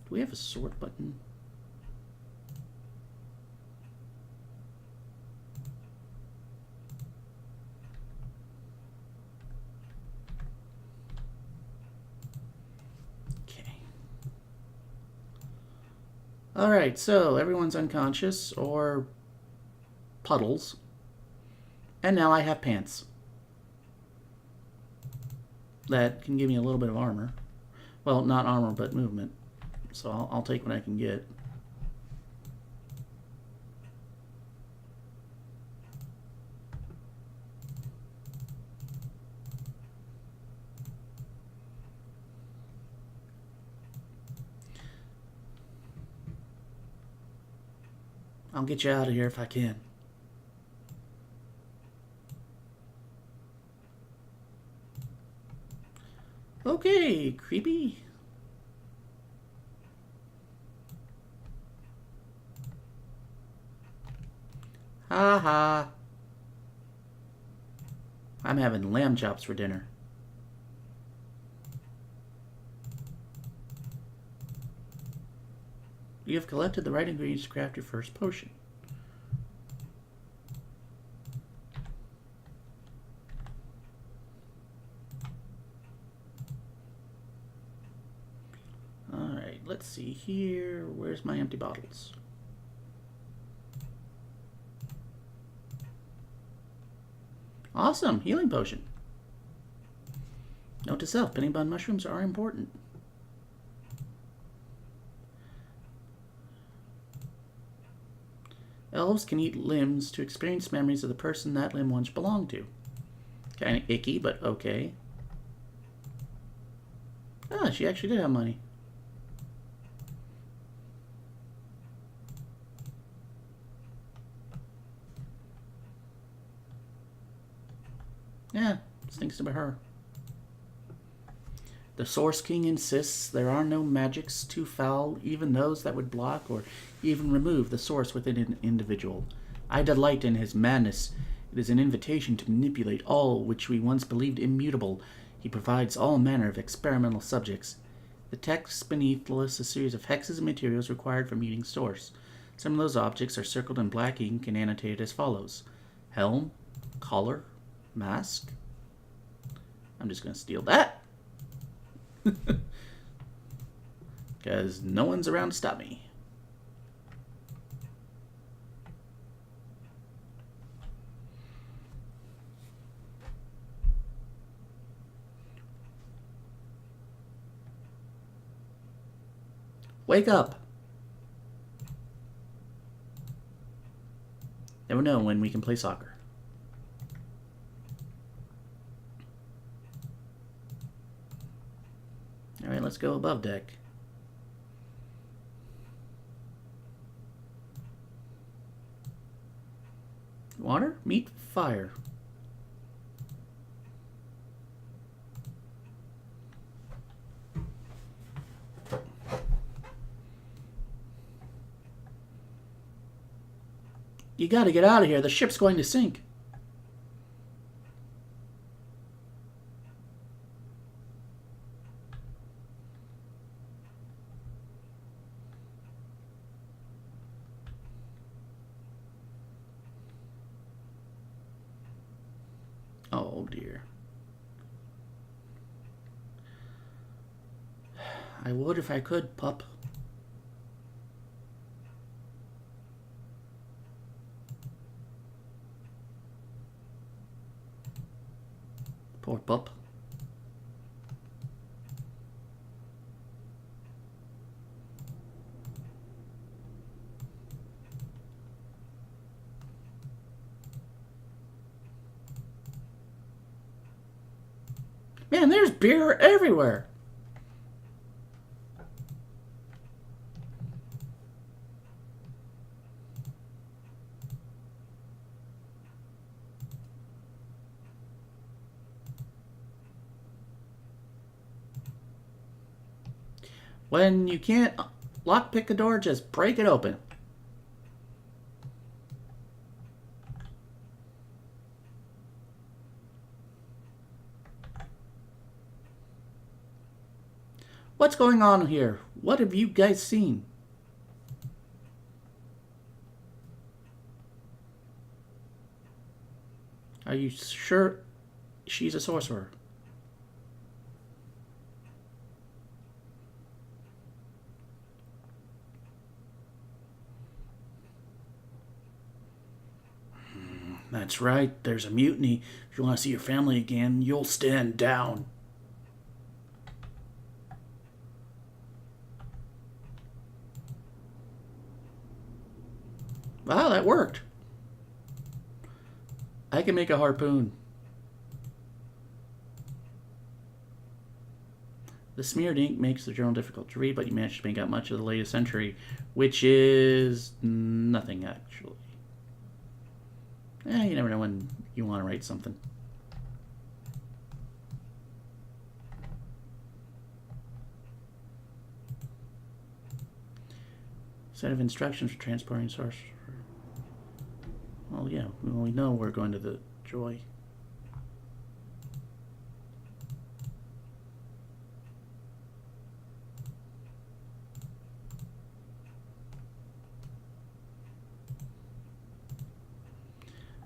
Do we have a sort button? Okay. Alright, so everyone's unconscious or puddles. And now I have pants. That can give me a little bit of armor. Well, not armor, but movement. So I'll take what I can get. I'll get you out of here if I can. Okay, creepy. Ha ha. I'm having lamb chops for dinner. You have collected the right ingredients to craft your first potion. Alright, let's see here. Where's my empty bottles? Awesome! Healing potion. Note to self, penny bun mushrooms are important. Elves can eat limbs to experience memories of the person that limb once belonged to. Kinda icky, but okay. Ah, she actually did have money. Yeah, stinks about her. The Source King insists there are no magics too foul, even those that would block or even remove the source within an individual. I delight in his madness. It is an invitation to manipulate all which we once believed immutable. He provides all manner of experimental subjects. The text beneath lists a series of hexes and materials required for meeting source. Some of those objects are circled in black ink and annotated as follows: helm, collar, mask. I'm just going to steal that. Because no one's around to stop me. Wake up. Never know when we can play soccer. Alright, let's go above deck. Water? Meat? Fire. You gotta get out of here. The ship's going to sink. Oh dear. I would if I could, pup. Poor pup. Man, there's beer everywhere. When you can't lockpick a door, just break it open. What's going on here? What have you guys seen? Are you sure she's a sorcerer? That's right, there's a mutiny. If you want to see your family again, you'll stand down. Wow, that worked. I can make a harpoon. The smeared ink makes the journal difficult to read, but you managed to make out much of the latest entry, which is nothing, actually. You never know when you want to write something. Set of instructions for transporting source. Well, yeah, we know we're going to the Joy.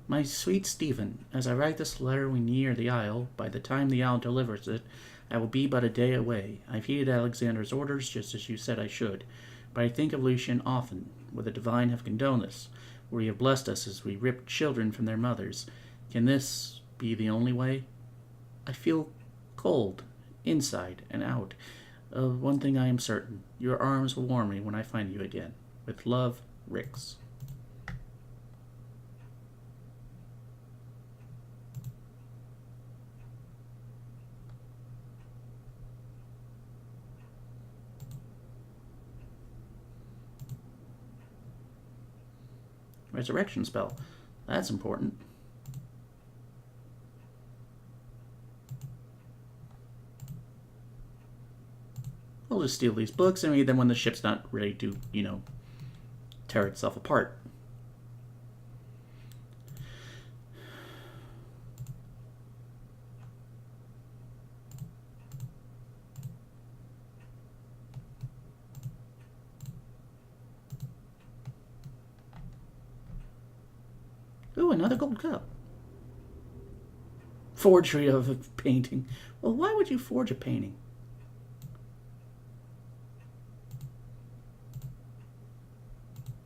My sweet Stephen, as I write this letter we near the Isle. By the time the Isle delivers it, I will be but a day away. I've heeded Alexander's orders, just as you said I should. But I think of Lucian often. Would the divine have condoned this? Where you have blessed us as we ripped children from their mothers. Can this be the only way? I feel cold, inside and out. Of one thing I am certain. Your arms will warm me when I find you again. With love, Rix. Resurrection spell. That's important. We'll just steal these books and read them when the ship's not ready to, tear itself apart. Ooh, another gold cup. Forgery of a painting. Well, why would you forge a painting?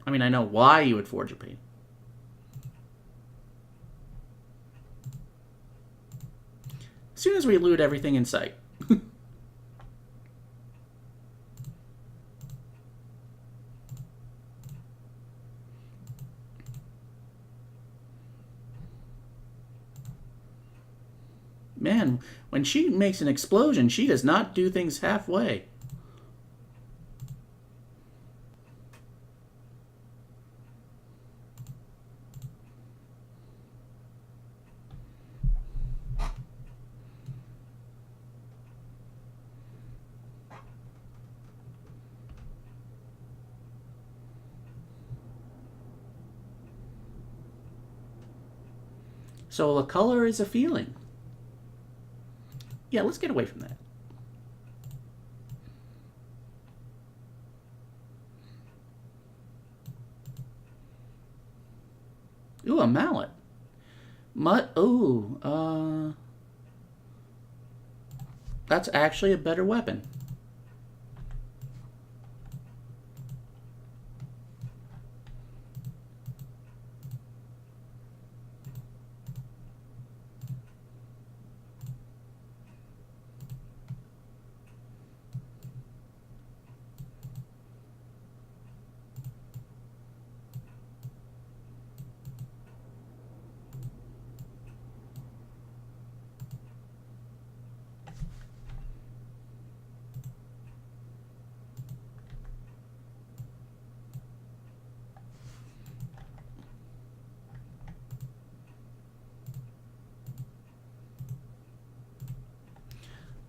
I mean, I know why you would forge a painting. As soon as we loot everything in sight. Man, when she makes an explosion, she does not do things halfway. So a color is a feeling. Yeah, let's get away from that. Ooh, a mallet. That's actually a better weapon.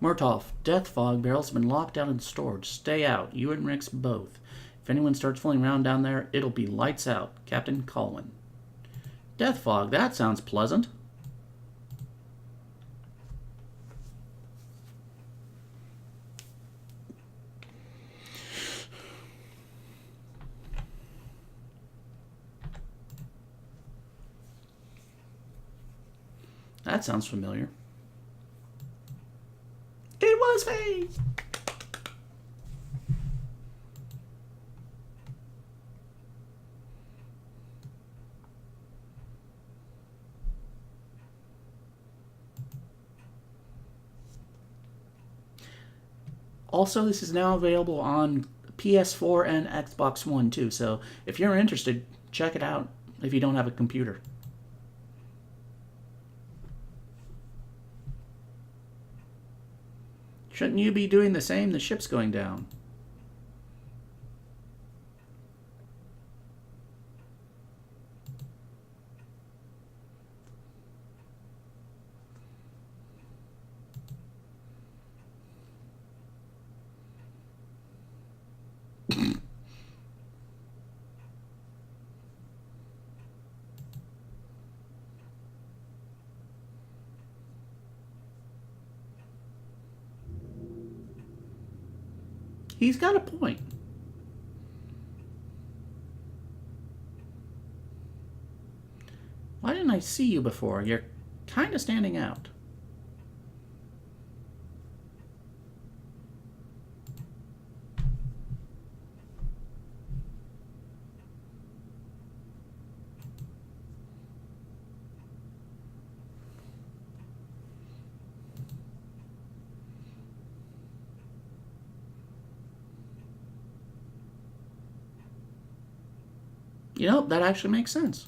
Murtaugh, death fog barrels have been locked down in storage. Stay out. You and Rix both. If anyone starts fooling around down there, it'll be lights out. Captain Colwyn. Death fog, that sounds pleasant. That sounds familiar. It was fate! Also, this is now available on PS4 and Xbox One too, so if you're interested, check it out if you don't have a computer. Shouldn't you be doing the same? The ship's going down. He's got a point. Why didn't I see you before? You're kind of standing out. You know, that actually makes sense.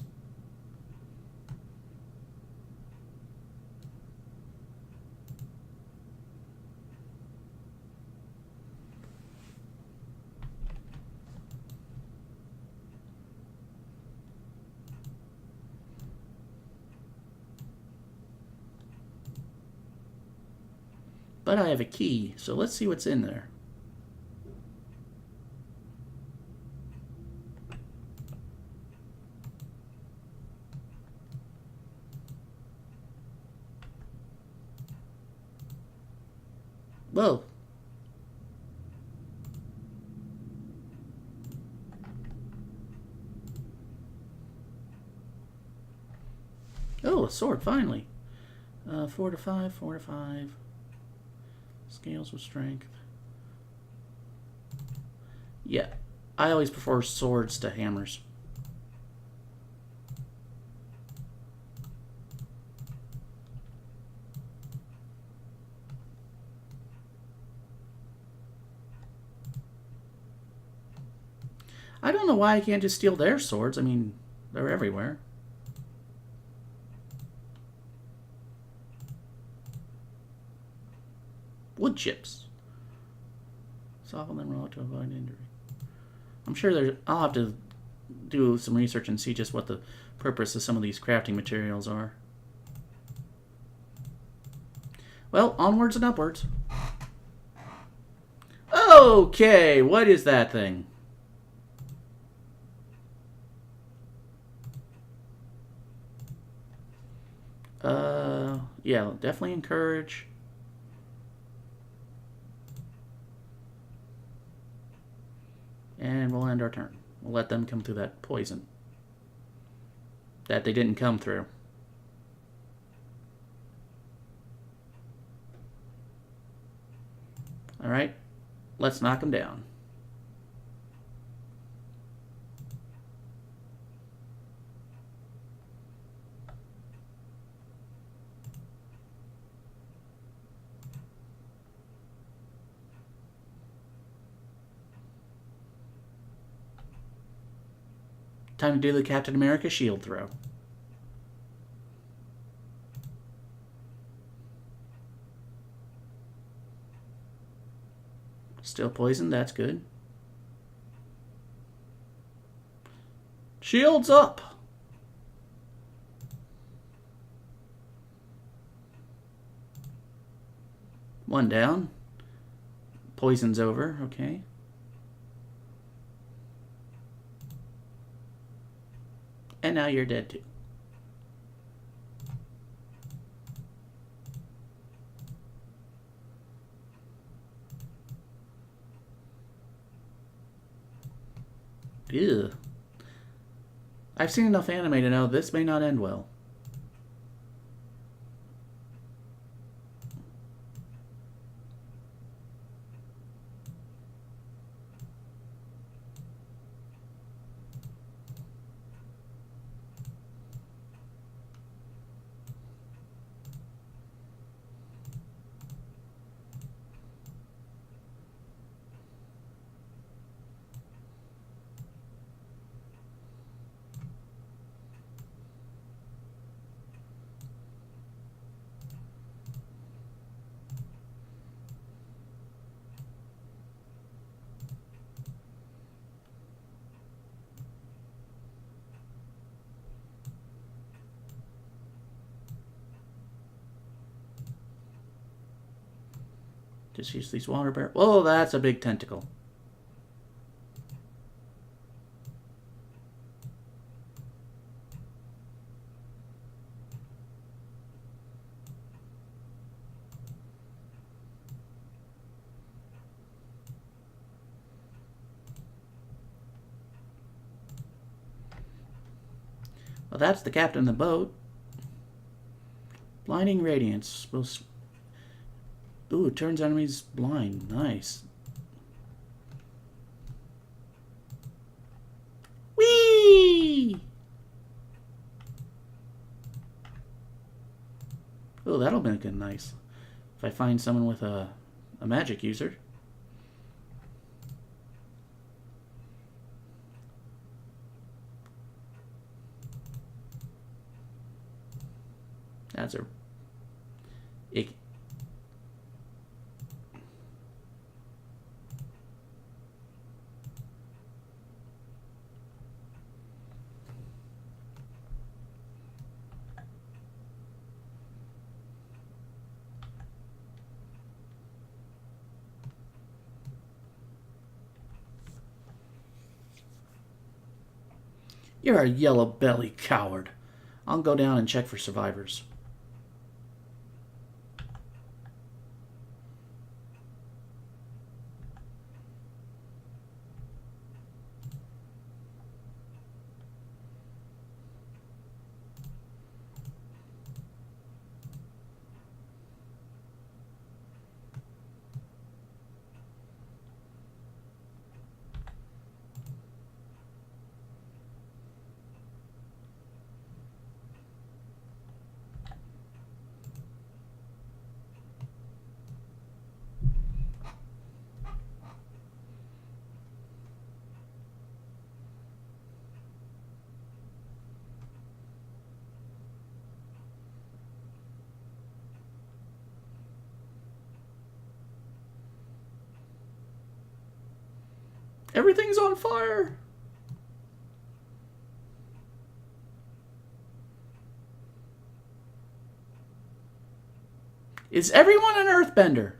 But I have a key, so let's see what's in there. Whoa. Oh, a sword, finally. 4 to 5, 4 to 5. Scales with strength. Yeah, I always prefer swords to hammers. I don't know why I can't just steal their swords. I mean, they're everywhere. Wood chips. Soften them raw to avoid injury. I'm sure there's... I'll have to do some research and see just what the purpose of some of these crafting materials are. Well, onwards and upwards. Okay, what is that thing? Yeah, definitely encourage. And we'll end our turn. We'll let them come through that poison that they didn't come through. Alright, let's knock him down. Time to do the Captain America shield throw. Still poisoned, that's good. Shields up! One down. Poison's over, okay. And now you're dead too. Ew. I've seen enough anime to know this may not end well. Just use these water barrels. Oh, that's a big tentacle. Well, that's the captain of the boat. Blinding radiance. Ooh, it turns enemies blind. Nice. Whee! Oh, that'll make it nice. If I find someone with a magic user. That's a icky. You're a yellow belly coward. I'll go down and check for survivors. Everything's on fire. Is everyone an earthbender?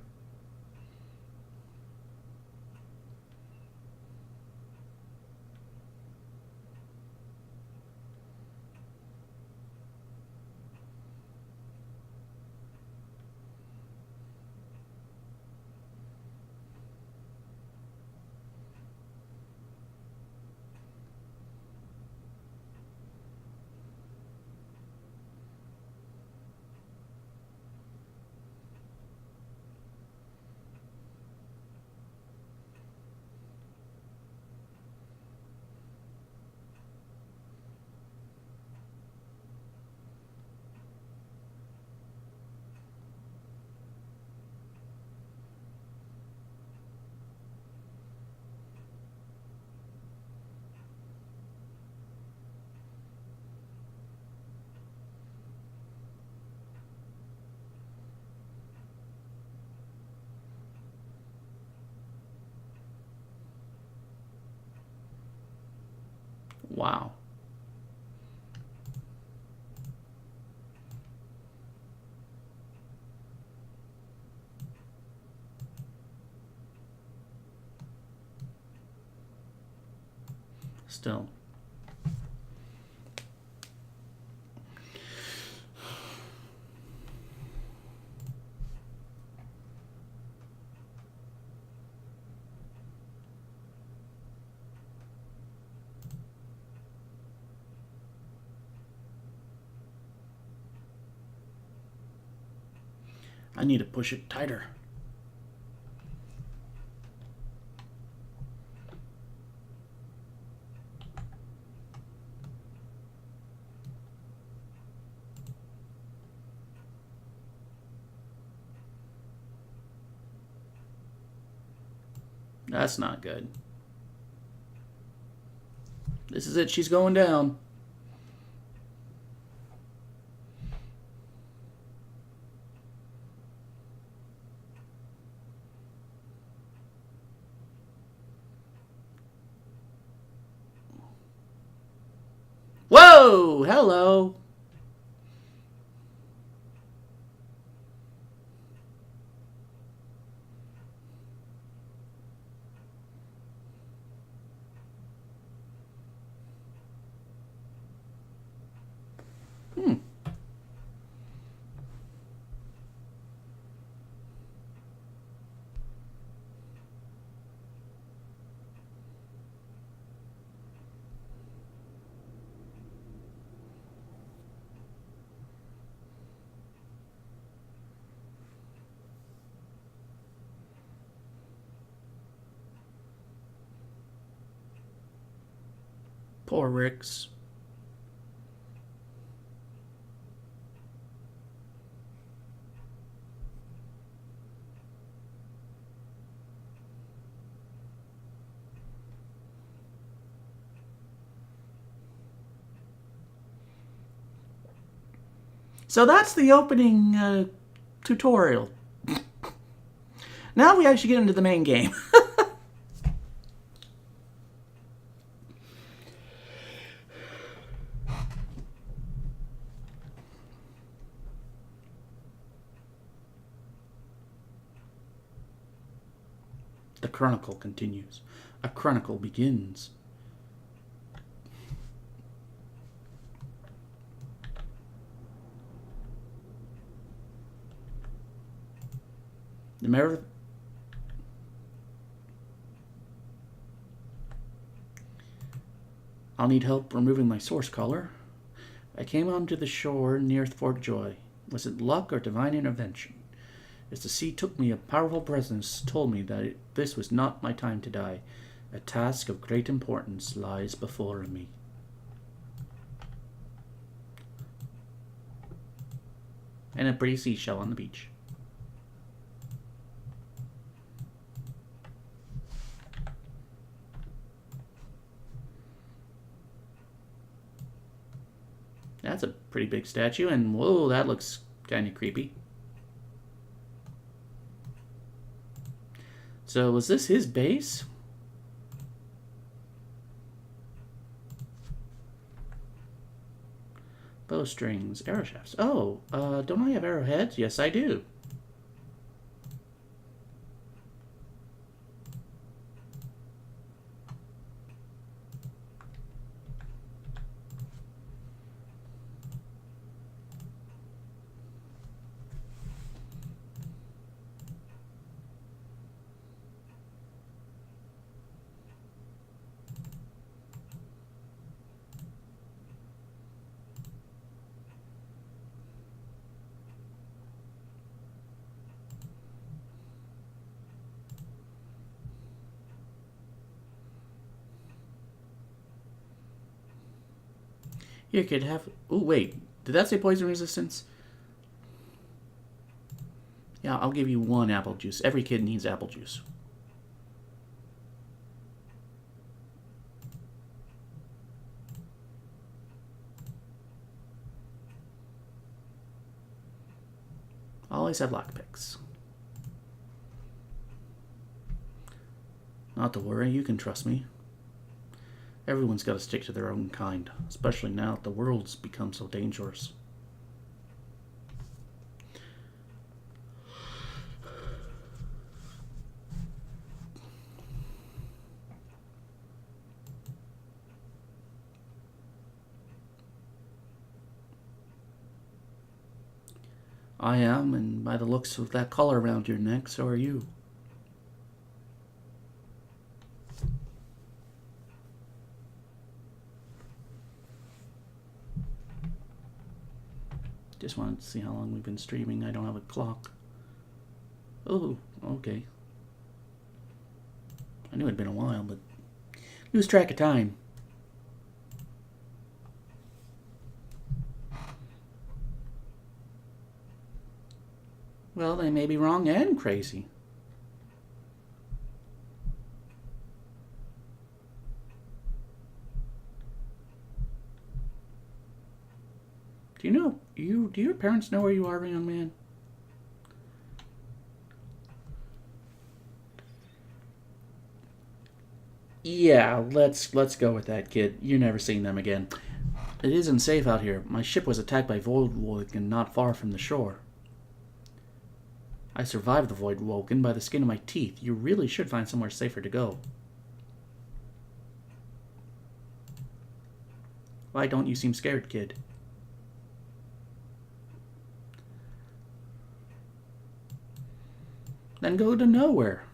Wow. Still. I need to push it tighter. That's not good. This is it. She's going down. Whoa! Hello! Poor Ricks. So that's the opening tutorial. Now we actually get into the main game. The chronicle continues. A chronicle begins. The mayor. I'll need help removing my source color. I came onto the shore near Fort Joy. Was it luck or divine intervention? As the sea took me, a powerful presence told me that this was not my time to die. A task of great importance lies before me. And a pretty seashell on the beach. That's a pretty big statue, and whoa, that looks kind of creepy. So was this his base? Bowstrings, arrow shafts. Oh, don't I have arrowheads? Yes, I do. Here, kid, have... Oh, wait. Did that say poison resistance? Yeah, I'll give you one apple juice. Every kid needs apple juice. Always have lockpicks. Not to worry, you can trust me. Everyone's got to stick to their own kind, especially now that the world's become so dangerous. I am, and by the looks of that collar around your neck, so are you. Just wanted to see how long we've been streaming. I don't have a clock. Oh, okay. I knew it'd been a while, but lose track of time. Well, they may be wrong and crazy. Do your parents know where you are, young man? Yeah, let's go with that, kid. You're never seeing them again. It isn't safe out here. My ship was attacked by Voidwoken not far from the shore. I survived the Voidwoken by the skin of my teeth. You really should find somewhere safer to go. Why don't you seem scared, kid? Then go to nowhere.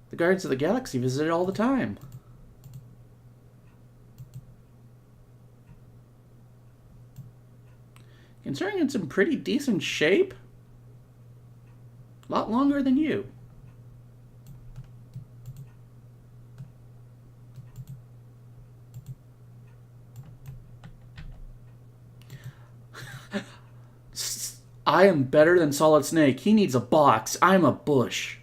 The Guardians of the Galaxy visit it all the time. Considering it's in pretty decent shape. A lot longer than you. I am better than Solid Snake. He needs a box. I'm a bush.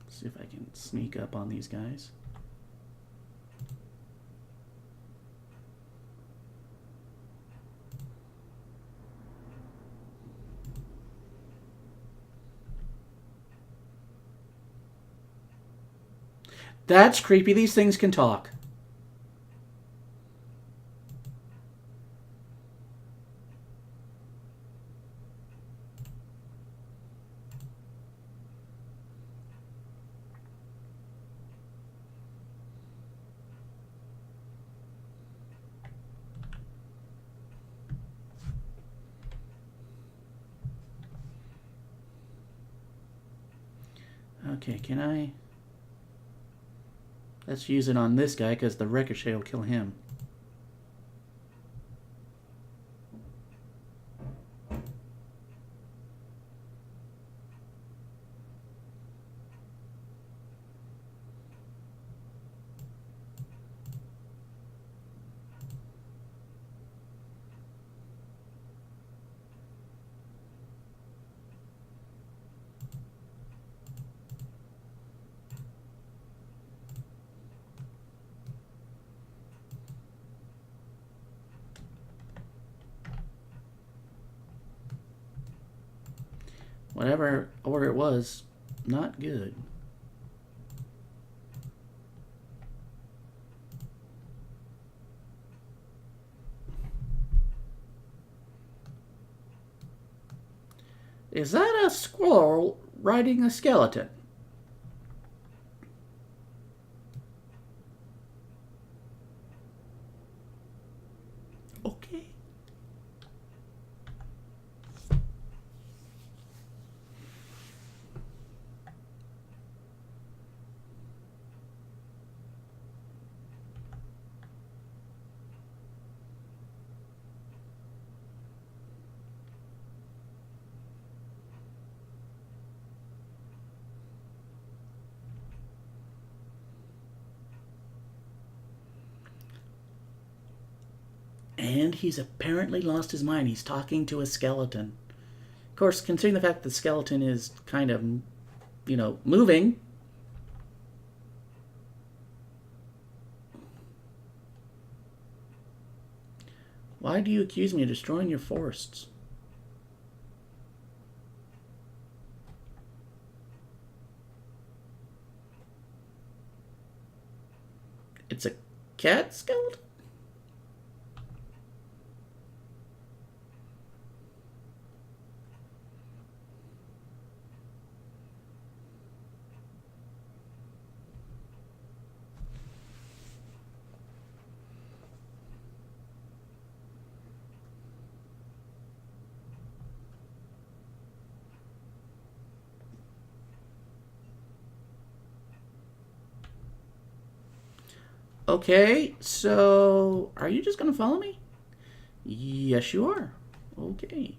See if I can sneak up on these guys. That's creepy. These things can talk. Okay, can I... Let's use it on this guy, because the ricochet will kill him. Whatever order it was, not good. Is that a squirrel riding a skeleton? Okay. And he's apparently lost his mind. He's talking to a skeleton. Of course, considering the fact that the skeleton is kind of, moving, Why do you accuse me of destroying your forests? It's a cat skeleton? Okay, so are you just gonna follow me? Yes, you are. Okay.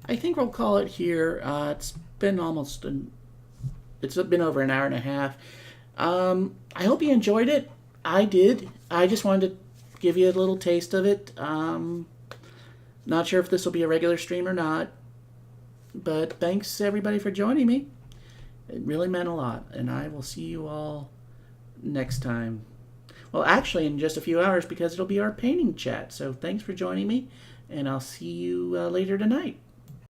I think we'll call it here. It's been it's been over an hour and a half. I hope you enjoyed it. I did. I just wanted to give you a little taste of it. Not sure if this will be a regular stream or not, but thanks everybody for joining me. It really meant a lot, and I will see you all next time. Well, actually, in just a few hours because it'll be our painting chat. So thanks for joining me, and I'll see you later tonight.